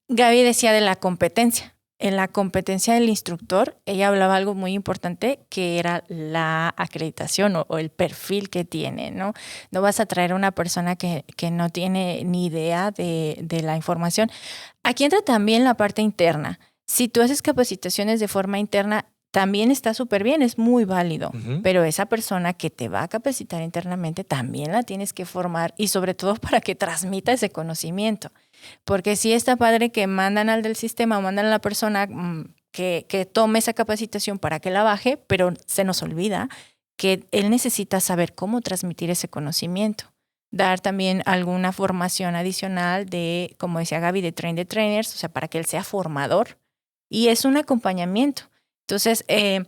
Gaby decía de la competencia. En la competencia del instructor, ella hablaba algo muy importante que era la acreditación o el perfil que tiene, ¿no? No vas a traer a una persona que no tiene ni idea de la información. Aquí entra también la parte interna. Si tú haces capacitaciones de forma interna, también está súper bien, es muy válido. Pero esa persona que te va a capacitar internamente también la tienes que formar y sobre todo para que transmita ese conocimiento. Porque sí está padre que mandan al del sistema o mandan a la persona que tome esa capacitación para que la baje, pero se nos olvida que él necesita saber cómo transmitir ese conocimiento. Dar también alguna formación adicional de, como decía Gaby, de train the trainers, o sea, para que él sea formador. Y es un acompañamiento. Entonces, en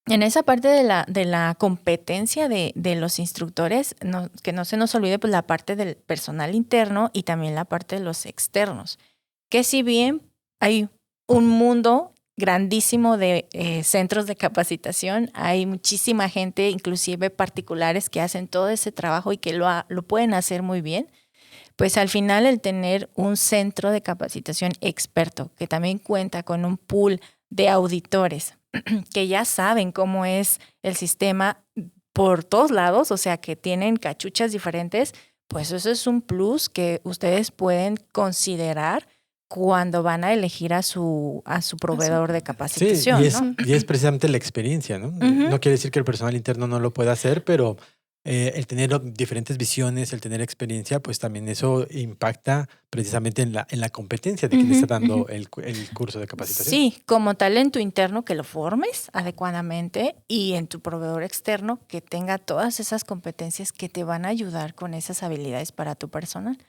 esa parte de la competencia de los instructores, que no se nos olvide pues la parte del personal interno y también la parte de los externos. Que si bien hay un mundo grandísimo de centros de capacitación, hay muchísima gente, inclusive particulares, que hacen todo ese trabajo y que lo pueden hacer muy bien, pues al final el tener un centro de capacitación experto que también cuenta con un pool de auditores que ya saben cómo es el sistema por todos lados, o sea, que tienen cachuchas diferentes, pues eso es un plus que ustedes pueden considerar cuando van a elegir a su proveedor de capacitación. Sí, y es precisamente la experiencia, ¿no? No quiere decir que el personal interno no lo pueda hacer, pero el tener diferentes visiones, el tener experiencia, pues también eso impacta precisamente en la competencia de quien está dando el curso de capacitación. Sí, como talento interno que lo formes adecuadamente y en tu proveedor externo que tenga todas esas competencias que te van a ayudar con esas habilidades para tu personal.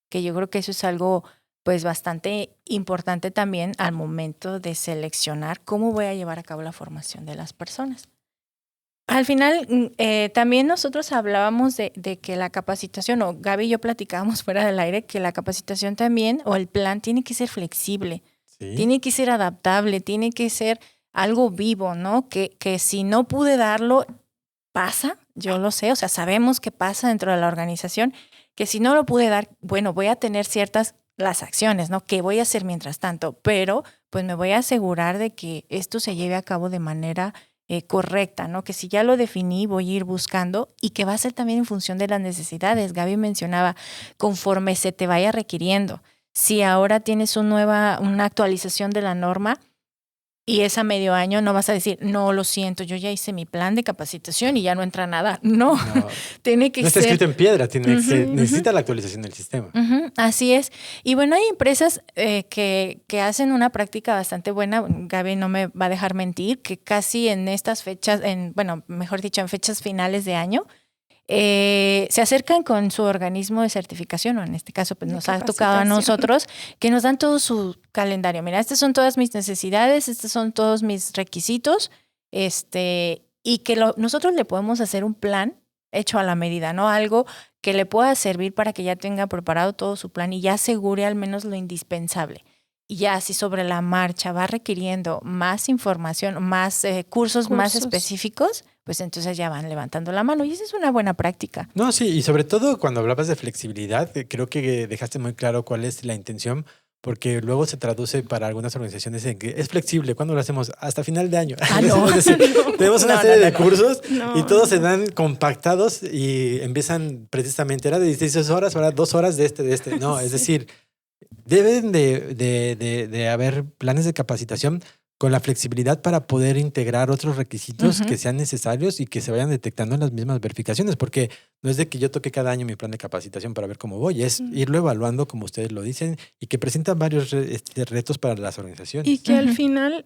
Que yo creo que eso es algo pues bastante importante también al momento de seleccionar cómo voy a llevar a cabo la formación de las personas. Al final, también nosotros hablábamos de que la capacitación, o Gaby y yo platicábamos fuera del aire, que la capacitación también, o el plan, tiene que ser flexible, tiene que ser adaptable, tiene que ser algo vivo, ¿no? Que si no pude darlo, pasa, yo lo sé, o sea, sabemos que pasa dentro de la organización, que si no lo pude dar, bueno, voy a tener las acciones, ¿no? Que voy a hacer mientras tanto, pero pues me voy a asegurar de que esto se lleve a cabo de manera correcta, ¿no? Que si ya lo definí, voy a ir buscando y que va a ser también en función de las necesidades. Gaby mencionaba, conforme se te vaya requiriendo. Si ahora tienes una actualización de la norma y es a medio año, no vas a decir, no, lo siento, yo ya hice mi plan de capacitación y ya no entra nada. No. Tiene que ser. No está escrito en piedra, necesita la actualización del sistema. Así es. Y bueno, hay empresas que hacen una práctica bastante buena. Gaby no me va a dejar mentir, que casi en estas fechas, mejor dicho, en fechas finales de año, se acercan con su organismo de certificación, o en este caso pues nos ha tocado a nosotros, que nos dan todo su calendario. Mira, estas son todas mis necesidades, estos son todos mis requisitos, y que nosotros le podemos hacer un plan hecho a la medida, ¿no? Algo que le pueda servir para que ya tenga preparado todo su plan y ya asegure al menos lo indispensable. Y ya si sobre la marcha va requiriendo más información, más cursos más específicos, pues entonces ya van levantando la mano y esa es una buena práctica. No, sí, y sobre todo cuando hablabas de flexibilidad, creo que dejaste muy claro cuál es la intención, porque luego se traduce para algunas organizaciones en que es flexible. ¿Cuándo lo hacemos? Hasta final de año. No. Es decir, tenemos una serie de cursos No. y todos se dan compactados y empiezan precisamente, era de 16 horas, ahora 2 horas de este. No, es decir, deben de haber planes de capacitación con la flexibilidad para poder integrar otros requisitos que sean necesarios y que se vayan detectando en las mismas verificaciones, porque no es de que yo toque cada año mi plan de capacitación para ver cómo voy, es irlo evaluando como ustedes lo dicen y que presentan varios retos para las organizaciones. Y que al final,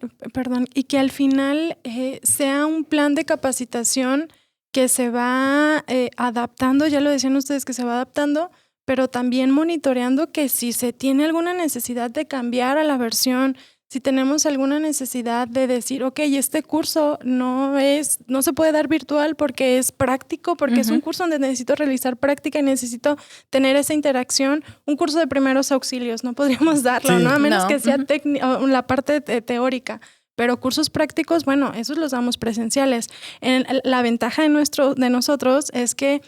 sea un plan de capacitación que se va adaptando, ya lo decían ustedes, que se va adaptando, pero también monitoreando que si se tiene alguna necesidad de cambiar a la versión, si tenemos alguna necesidad de decir, ok, este curso no se puede dar virtual porque es práctico, porque es un curso donde necesito realizar práctica y necesito tener esa interacción. Un curso de primeros auxilios, no podríamos darlo, ¿no? A menos que sea la parte teórica. Pero cursos prácticos, bueno, esos los damos presenciales. La ventaja de nosotros es que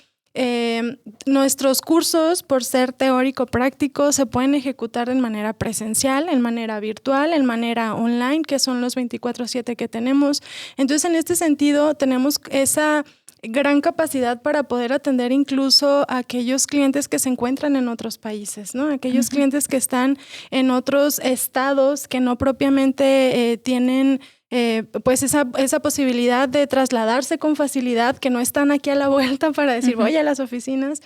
nuestros cursos, por ser teórico-práctico, se pueden ejecutar en manera presencial, en manera virtual, en manera online, que son los 24/7 que tenemos. Entonces, en este sentido, tenemos esa gran capacidad para poder atender incluso a aquellos clientes que se encuentran en otros países, ¿no? Aquellos clientes que están en otros estados que no propiamente tienen pues esa posibilidad de trasladarse con facilidad, que no están aquí a la vuelta para decir voy a las oficinas,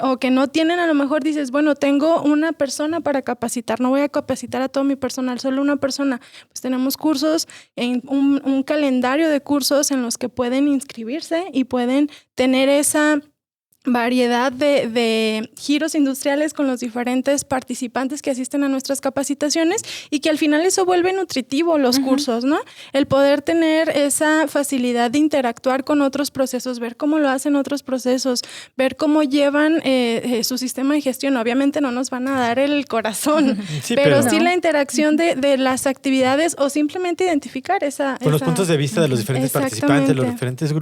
o que no tienen, a lo mejor dices, bueno, tengo una persona para capacitar, no voy a capacitar a todo mi personal, solo una persona. Pues tenemos cursos, en un calendario de cursos en los que pueden inscribirse y pueden tener esa variedad de giros industriales con los diferentes participantes que asisten a nuestras capacitaciones y que al final eso vuelve nutritivo los cursos, ¿no? El poder tener esa facilidad de interactuar con otros procesos, ver cómo lo hacen otros procesos, ver cómo llevan su sistema de gestión. Obviamente no nos van a dar el corazón, sí, pero sí la interacción de las actividades o simplemente identificar con los puntos de vista de los diferentes participantes, los diferentes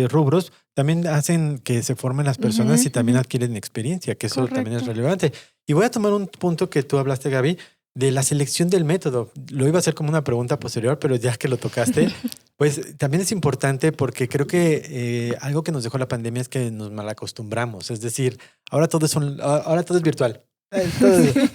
rubros, también hacen que se formen las personas y también adquieren experiencia, que eso también es relevante. Y voy a tomar un punto que tú hablaste, Gaby, de la selección del método. Lo iba a hacer como una pregunta posterior, pero ya que lo tocaste, pues también es importante porque creo que algo que nos dejó la pandemia es que nos malacostumbramos. Es decir, ahora todo es virtual.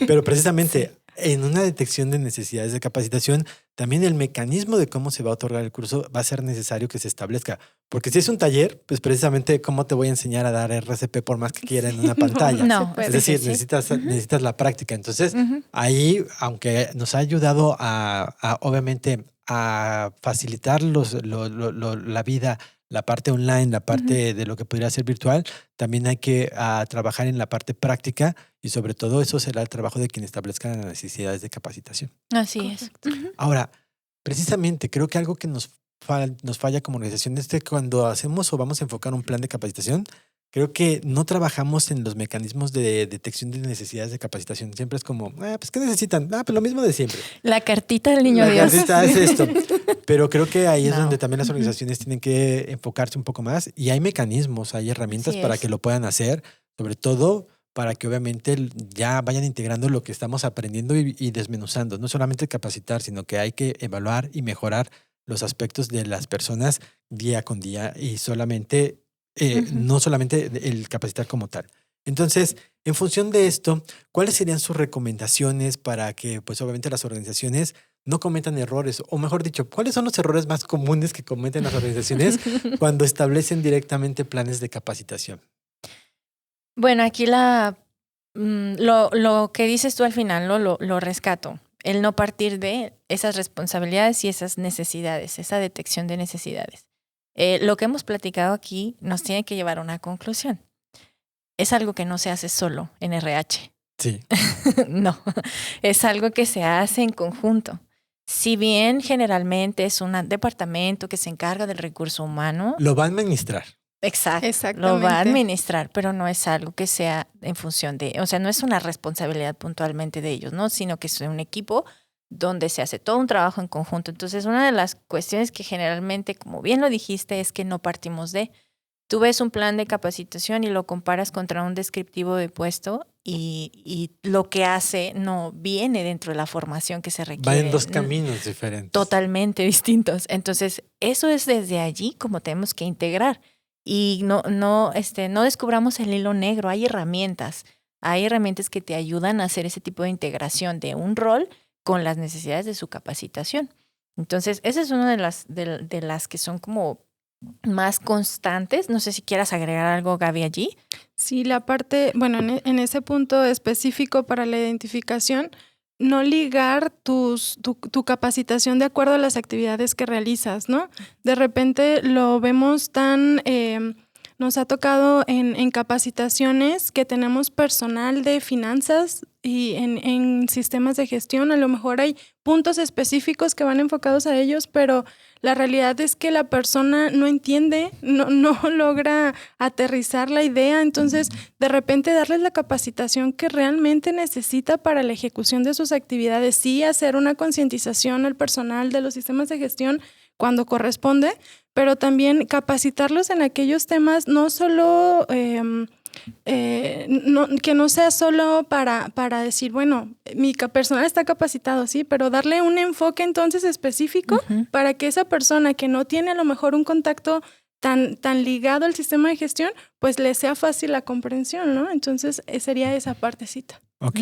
Pero precisamente en una detección de necesidades de capacitación, también el mecanismo de cómo se va a otorgar el curso va a ser necesario que se establezca. Porque si es un taller, pues precisamente cómo te voy a enseñar a dar RCP por más que quiera en una pantalla. No, es decir, necesitas la práctica. Entonces, ahí, aunque nos ha ayudado obviamente, a facilitar la vida, la parte online, la parte de lo que podría ser virtual, también hay que trabajar en la parte práctica y sobre todo eso será el trabajo de quien establezca las necesidades de capacitación. Así es. Ahora, precisamente creo que algo que nos falla como organización es que cuando hacemos o vamos a enfocar un plan de capacitación, creo que no trabajamos en los mecanismos de detección de necesidades de capacitación. Siempre es como, pues ¿qué necesitan? Pues lo mismo de siempre. La cartita del niño Dios. La cartita es esto. Pero creo que ahí es donde también las organizaciones tienen que enfocarse un poco más y hay mecanismos, hay herramientas para que lo puedan hacer, sobre todo para que obviamente ya vayan integrando lo que estamos aprendiendo y desmenuzando. No solamente capacitar, sino que hay que evaluar y mejorar los aspectos de las personas día con día y no solamente el capacitar como tal. Entonces, en función de esto, ¿cuáles serían sus recomendaciones para que, pues obviamente, las organizaciones no cometan errores? O mejor dicho, ¿cuáles son los errores más comunes que cometen las organizaciones cuando establecen directamente planes de capacitación? Bueno, aquí lo que dices tú al final lo rescato. El no partir de esas responsabilidades y esas necesidades, esa detección de necesidades. Lo que hemos platicado aquí nos tiene que llevar a una conclusión. Es algo que no se hace solo en RH. Sí. No, es algo que se hace en conjunto. Si bien generalmente es un departamento que se encarga del recurso humano. Lo va a administrar. Exacto, exactamente. lo va a administrar, pero no es algo que sea en función o sea, no es una responsabilidad puntualmente de ellos, ¿no? Sino que es un equipo donde se hace todo un trabajo en conjunto. Entonces, una de las cuestiones que generalmente, como bien lo dijiste, es que no partimos tú ves un plan de capacitación y lo comparas contra un descriptivo de puesto y lo que hace no viene dentro de la formación que se requiere. Va en dos caminos diferentes. Totalmente distintos. Entonces, eso es desde allí como tenemos que integrar. Y no descubramos el hilo negro. Hay herramientas que te ayudan a hacer ese tipo de integración de un rol con las necesidades de su capacitación. Entonces, esa es una de las que son como más constantes. No sé si quieras agregar algo, Gaby, allí. Sí, la parte, bueno, en ese punto específico para la identificación, no ligar tu capacitación de acuerdo a las actividades que realizas, ¿no? De repente lo vemos tan... nos ha tocado en capacitaciones que tenemos personal de finanzas y en sistemas de gestión. A lo mejor hay puntos específicos que van enfocados a ellos, pero la realidad es que la persona no entiende, no logra aterrizar la idea. Entonces, de repente darles la capacitación que realmente necesita para la ejecución de sus actividades. Sí, hacer una concientización al personal de los sistemas de gestión cuando corresponde, pero también capacitarlos en aquellos temas, no solo, que no sea solo para decir, bueno, mi personal está capacitado, sí, pero darle un enfoque entonces específico para que esa persona que no tiene a lo mejor un contacto tan ligado al sistema de gestión, pues le sea fácil la comprensión, ¿no? Entonces sería esa partecita. Ok.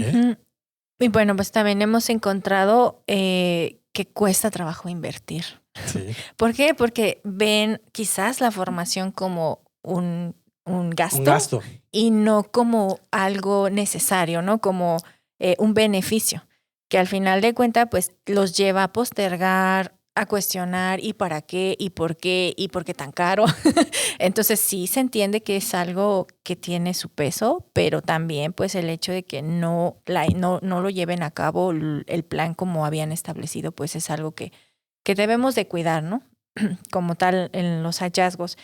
Y bueno, pues también hemos encontrado que cuesta trabajo invertir. Sí. ¿Por qué? Porque ven quizás la formación como un gasto. Un gasto. Y no como algo necesario, ¿no? Como un beneficio, que al final de cuentas pues los lleva a postergar, a cuestionar y para qué y por qué tan caro. Entonces sí se entiende que es algo que tiene su peso, pero también pues el hecho de que no lo lleven a cabo el plan como habían establecido, pues es algo que debemos de cuidar, ¿no? Como tal en los hallazgos.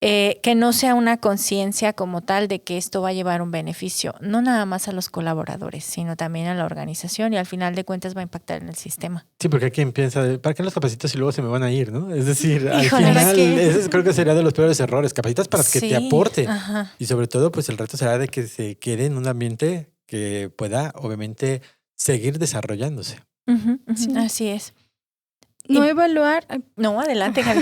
Que no sea una conciencia como tal de que esto va a llevar un beneficio, no nada más a los colaboradores, sino también a la organización y al final de cuentas va a impactar en el sistema. Sí, porque hay quien piensa, ¿para qué los capacitas si luego se me van a ir, no? Es decir, al Híjole, final, ese creo que sería de los peores errores. Capacitas para que te aporte. Ajá. Y sobre todo, pues el reto será de que se quede en un ambiente que pueda, obviamente, seguir desarrollándose. Sí. Así es. No evaluar... No, adelante, Gaby.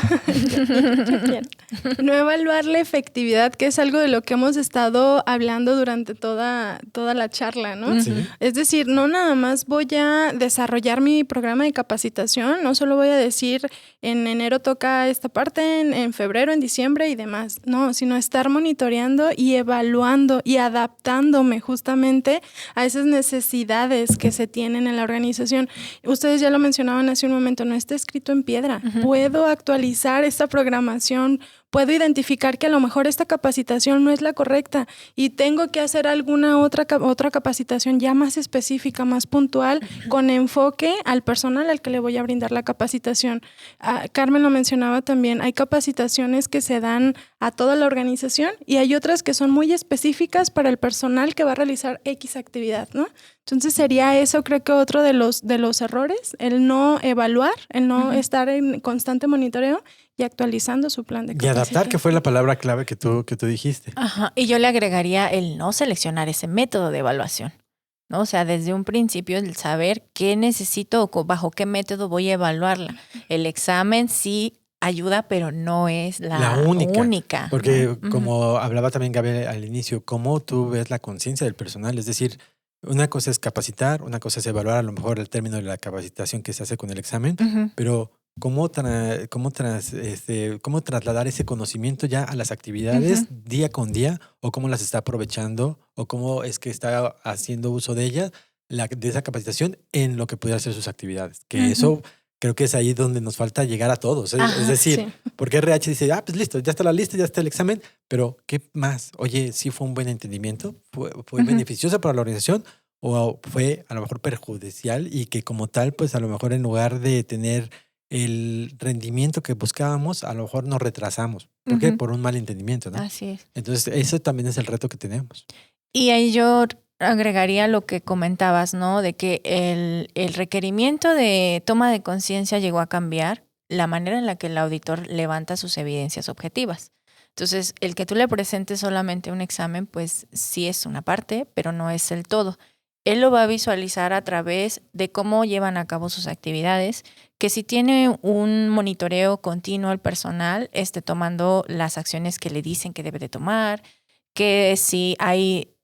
No evaluar la efectividad, que es algo de lo que hemos estado hablando durante toda la charla, ¿no? Sí. Es decir, no nada más voy a desarrollar mi programa de capacitación, no solo voy a decir en enero toca esta parte, en febrero, en diciembre y demás, no, sino estar monitoreando y evaluando y adaptándome justamente a esas necesidades que se tienen en la organización. Ustedes ya lo mencionaban hace un momento, no está escrito en piedra. Puedo actualizar esta programación, puedo identificar que a lo mejor esta capacitación no es la correcta y tengo que hacer alguna otra capacitación ya más específica, más puntual, con enfoque al personal al que le voy a brindar la capacitación. Carmen lo mencionaba también, hay capacitaciones que se dan a toda la organización y hay otras que son muy específicas para el personal que va a realizar X actividad, ¿no? Entonces sería eso, creo que otro de los errores, el no evaluar, el no estar en constante monitoreo y actualizando su plan de capacitación. Y adaptar, que fue la palabra clave que tú dijiste. Ajá. Y yo le agregaría el no seleccionar ese método de evaluación, ¿no? O sea, desde un principio el saber qué necesito o bajo qué método voy a evaluarla. El examen sí ayuda, pero no es la única. Porque como hablaba también Gabriel al inicio, cómo tú ves la conciencia del personal, es decir, una cosa es capacitar, una cosa es evaluar a lo mejor el término de la capacitación que se hace con el examen, pero cómo trasladar ese conocimiento ya a las actividades día con día, o cómo las está aprovechando, o cómo es que está haciendo uso de ellas, de esa capacitación en lo que pudiera ser sus actividades. Que eso creo que es ahí donde nos falta llegar a todos. Es decir, porque RH dice, pues listo, ya está la lista, ya está el examen, pero ¿qué más? Oye, ¿sí fue un buen entendimiento? ¿Fue beneficioso para la organización? ¿O fue a lo mejor perjudicial y que como tal, pues a lo mejor en lugar de tener el rendimiento que buscábamos, a lo mejor nos retrasamos? ¿Por qué? Por un mal entendimiento, ¿no? Así es. Entonces, eso también es el reto que tenemos. Y ahí yo agregaría lo que comentabas, ¿no? De que el requerimiento de toma de conciencia llegó a cambiar la manera en la que el auditor levanta sus evidencias objetivas. Entonces, el que tú le presentes solamente un examen, pues sí es una parte, pero no es el todo. Él lo va a visualizar a través de cómo llevan a cabo sus actividades, que si tiene un monitoreo continuo al personal, esté tomando las acciones que le dicen que debe de tomar, que si hay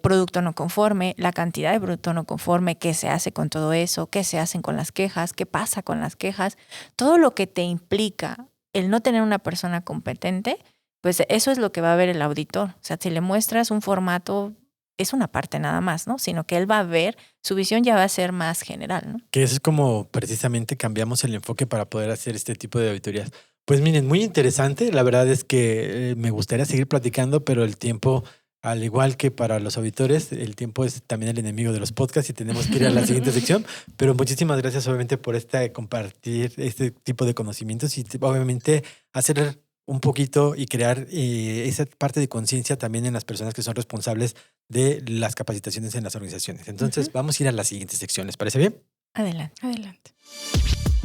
producto no conforme, la cantidad de producto no conforme, qué se hace con todo eso, qué se hacen con las quejas, qué pasa con las quejas, todo lo que te implica el no tener una persona competente, pues eso es lo que va a ver el auditor. O sea, si le muestras un formato, es una parte nada más, ¿no? Sino que él va a ver, su visión ya va a ser más general, ¿no? Que eso es como precisamente cambiamos el enfoque para poder hacer este tipo de auditorías. Pues miren, muy interesante. La verdad es que me gustaría seguir platicando, pero el tiempo, al igual que para los auditores, el tiempo es también el enemigo de los podcasts y tenemos que ir a la siguiente sección. Pero muchísimas gracias obviamente por compartir este tipo de conocimientos y obviamente hacer un poquito y crear esa parte de conciencia también en las personas que son responsables de las capacitaciones en las organizaciones. Entonces, vamos a ir a la siguiente sección. ¿Les parece bien? Adelante. Adelante.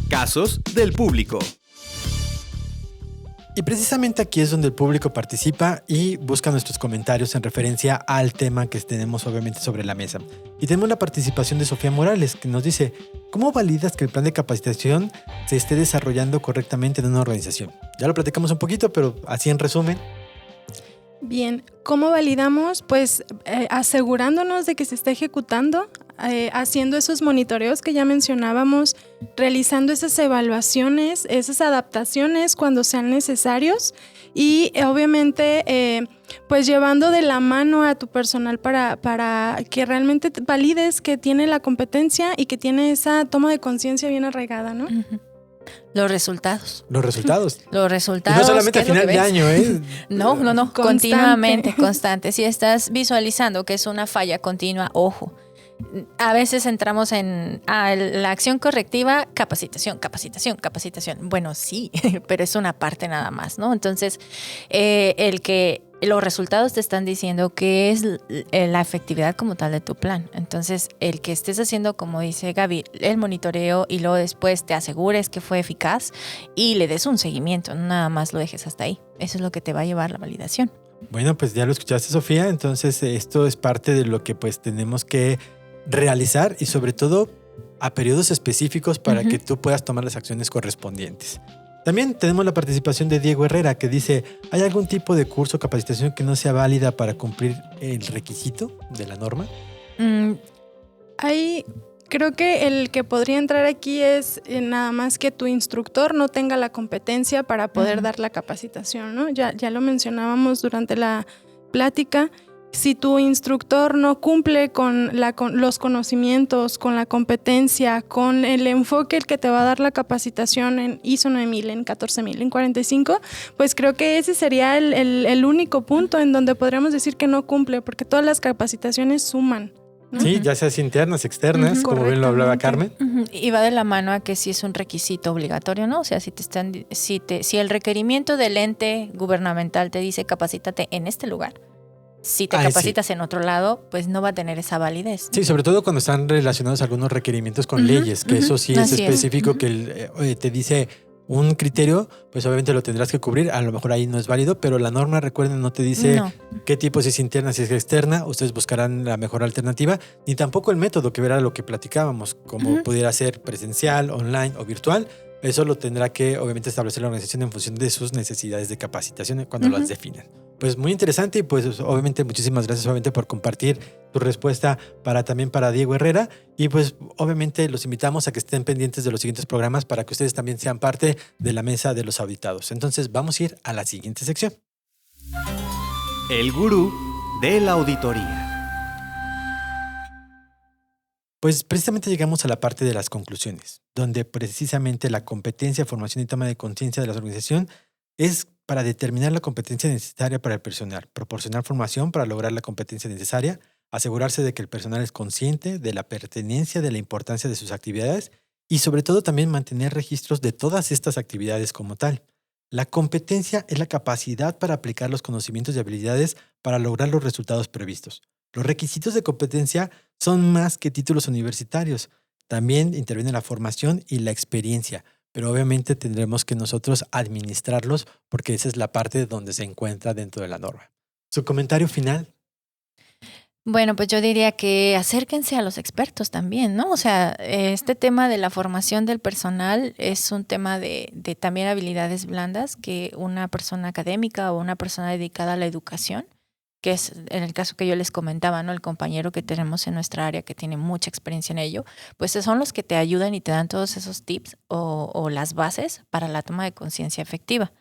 Casos del público. Y precisamente aquí es donde el público participa y busca nuestros comentarios en referencia al tema que tenemos obviamente sobre la mesa. Y tenemos la participación de Sofía Morales, que nos dice: ¿cómo validas que el plan de capacitación se esté desarrollando correctamente en una organización? Ya lo platicamos un poquito, pero así en resumen. Bien, ¿cómo validamos? Pues asegurándonos de que se está ejecutando, haciendo esos monitoreos que ya mencionábamos, realizando esas evaluaciones, esas adaptaciones cuando sean necesarios y obviamente pues llevando de la mano a tu personal para que realmente valides que tiene la competencia y que tiene esa toma de conciencia bien arraigada, ¿no? Uh-huh. Los resultados. Los resultados. Los resultados. Y no solamente a final de año, ¿eh? No, Constante. Continuamente, constante. Si estás visualizando que es una falla continua, ojo. A veces entramos en la acción correctiva, capacitación. Bueno, sí, pero es una parte nada más, ¿no? Entonces, el que los resultados te están diciendo qué es la efectividad como tal de tu plan. Entonces, el que estés haciendo, como dice Gaby, el monitoreo y luego después te asegures que fue eficaz y le des un seguimiento, no nada más lo dejes hasta ahí. Eso es lo que te va a llevar la validación. Bueno, pues ya lo escuchaste, Sofía. Entonces, esto es parte de lo que pues tenemos que realizar y sobre todo a periodos específicos para que tú puedas tomar las acciones correspondientes. También tenemos la participación de Diego Herrera, que dice: ¿hay algún tipo de curso o capacitación que no sea válida para cumplir el requisito de la norma? Creo que el que podría entrar aquí es nada más que tu instructor no tenga la competencia para poder dar la capacitación, ¿no? Ya lo mencionábamos durante la plática. Si tu instructor no cumple con los conocimientos, con la competencia, con el enfoque que te va a dar la capacitación en ISO 9000, en 14000, en 45, pues creo que ese sería el único punto en donde podríamos decir que no cumple, porque todas las capacitaciones suman, ¿no? Sí, ya seas internas, externas, como bien lo hablaba Carmen. Y va de la mano a que sí es un requisito obligatorio, ¿no? O sea, si el requerimiento del ente gubernamental te dice capacítate en este lugar, si te capacitas en otro lado, pues no va a tener esa validez, ¿no? Sí, sobre todo cuando están relacionados algunos requerimientos con leyes, que eso sí es específico, que te dice un criterio, pues obviamente lo tendrás que cubrir. A lo mejor ahí no es válido, pero la norma, recuerden, no te dice qué tipo, si es interna, si es externa. Ustedes buscarán la mejor alternativa, ni tampoco el método, que era lo que platicábamos, como pudiera ser presencial, online o virtual. Eso lo tendrá que obviamente establecer la organización en función de sus necesidades de capacitación cuando las definan. Pues muy interesante y pues obviamente muchísimas gracias obviamente por compartir tu respuesta también para Diego Herrera, y pues obviamente los invitamos a que estén pendientes de los siguientes programas para que ustedes también sean parte de la mesa de los auditados. Entonces vamos a ir a la siguiente sección. El gurú de la auditoría. Pues precisamente llegamos a la parte de las conclusiones, donde precisamente la competencia, formación y toma de conciencia de la organización es para determinar la competencia necesaria para el personal, proporcionar formación para lograr la competencia necesaria, asegurarse de que el personal es consciente de la pertenencia, de la importancia de sus actividades y sobre todo también mantener registros de todas estas actividades como tal. La competencia es la capacidad para aplicar los conocimientos y habilidades para lograr los resultados previstos. Los requisitos de competencia son más que títulos universitarios. También interviene la formación y la experiencia, pero obviamente tendremos que nosotros administrarlos porque esa es la parte donde se encuentra dentro de la norma. ¿Su comentario final? Bueno, pues yo diría que acérquense a los expertos también, ¿no? O sea, este tema de la formación del personal es un tema de también habilidades blandas que una persona académica o una persona dedicada a la educación, que es en el caso que yo les comentaba, ¿no? El compañero que tenemos en nuestra área que tiene mucha experiencia en ello, pues son los que te ayudan y te dan todos esos tips o las bases para la toma de conciencia efectiva.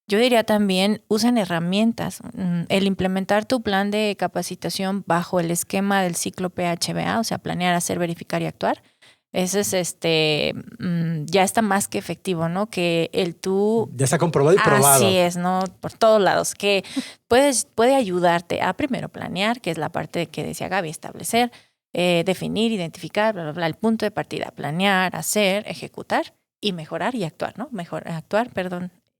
Yo diría también, usen herramientas. El implementar tu plan de capacitación bajo el esquema del ciclo PHBA, o sea, planear, hacer, verificar y actuar, ese es ya está más que efectivo, ¿no? Que el tú... Ya está comprobado y probado. Así es, ¿no? Por todos lados, que puede ayudarte a primero planear, que es la parte que decía Gaby, establecer, definir, identificar, bla, bla, bla, el punto de partida, planear, hacer, ejecutar y mejorar y actuar, ¿no?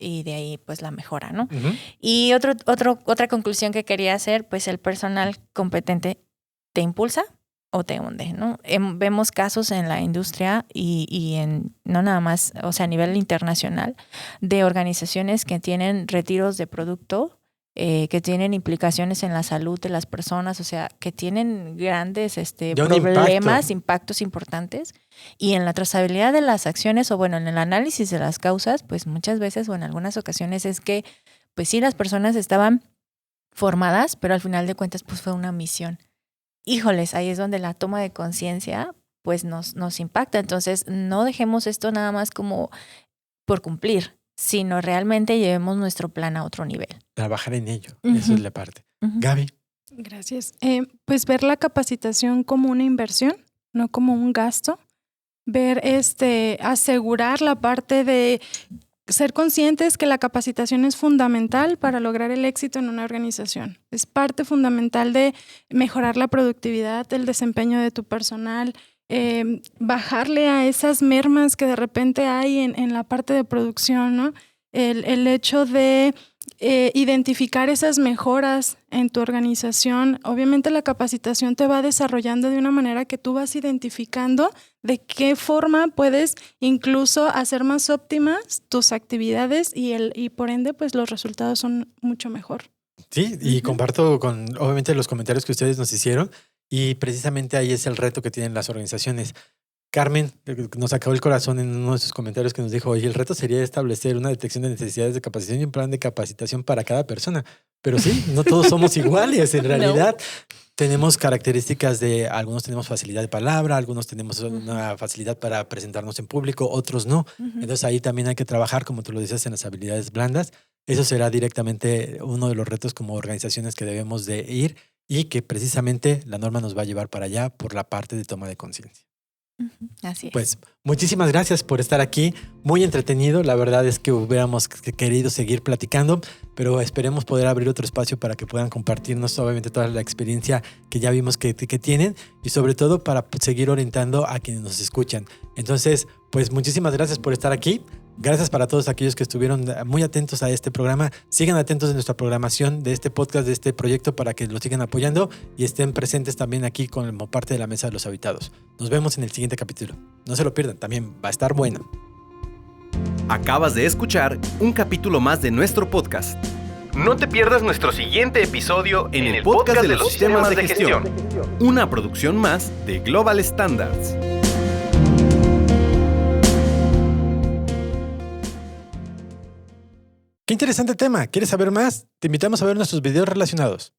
Y de ahí pues la mejora, ¿no? Uh-huh. Y otra conclusión que quería hacer, pues el personal competente te impulsa o te hunde, ¿no? Vemos casos en la industria y en no nada más, o sea, a nivel internacional, de organizaciones que tienen retiros de producto, que tienen implicaciones en la salud de las personas, o sea, que tienen grandes problemas, impactos importantes, y en la trazabilidad de las acciones o bueno, en el análisis de las causas, pues muchas veces o en algunas ocasiones es que, pues sí, las personas estaban formadas, pero al final de cuentas pues fue una misión. Híjoles, ahí es donde la toma de conciencia pues nos impacta. Entonces no dejemos esto nada más como por cumplir, sino realmente llevemos nuestro plan a otro nivel. Trabajar en ello, Uh-huh. Eso es la parte. Uh-huh. Gaby. Gracias. Pues ver la capacitación como una inversión, no como un gasto. Ver, asegurar la parte de ser conscientes que la capacitación es fundamental para lograr el éxito en una organización. Es parte fundamental de mejorar la productividad, el desempeño de tu personal, bajarle a esas mermas que de repente hay en la parte de producción, ¿no? El hecho de identificar esas mejoras en tu organización. Obviamente la capacitación te va desarrollando de una manera que tú vas identificando de qué forma puedes incluso hacer más óptimas tus actividades y por ende pues los resultados son mucho mejor. Sí, y comparto con obviamente los comentarios que ustedes nos hicieron y precisamente ahí es el reto que tienen las organizaciones. Carmen nos acabó el corazón en uno de sus comentarios que nos dijo, oye, el reto sería establecer una detección de necesidades de capacitación y un plan de capacitación para cada persona. Pero sí, no todos somos iguales. En realidad, tenemos características de, algunos tenemos facilidad de palabra, algunos tenemos una facilidad para presentarnos en público, otros no. Entonces ahí también hay que trabajar, como tú lo dices, en las habilidades blandas. Eso será directamente uno de los retos como organizaciones que debemos de ir y que precisamente la norma nos va a llevar para allá por la parte de toma de conciencia. Así es. Pues muchísimas gracias por estar aquí, muy entretenido, la verdad es que hubiéramos querido seguir platicando, pero esperemos poder abrir otro espacio para que puedan compartirnos obviamente toda la experiencia que ya vimos que tienen y sobre todo para seguir orientando a quienes nos escuchan. Entonces, pues muchísimas gracias por estar aquí. Gracias para todos aquellos que estuvieron muy atentos a este programa. Sigan atentos de nuestra programación, de este podcast, de este proyecto para que lo sigan apoyando y estén presentes también aquí como parte de la Mesa de los Habitados. Nos vemos en el siguiente capítulo. No se lo pierdan, también va a estar bueno. Acabas de escuchar un capítulo más de nuestro podcast. No te pierdas nuestro siguiente episodio en el podcast de los sistemas de gestión. Una producción más de Global Standards. Qué interesante tema. ¿Quieres saber más? Te invitamos a ver nuestros videos relacionados.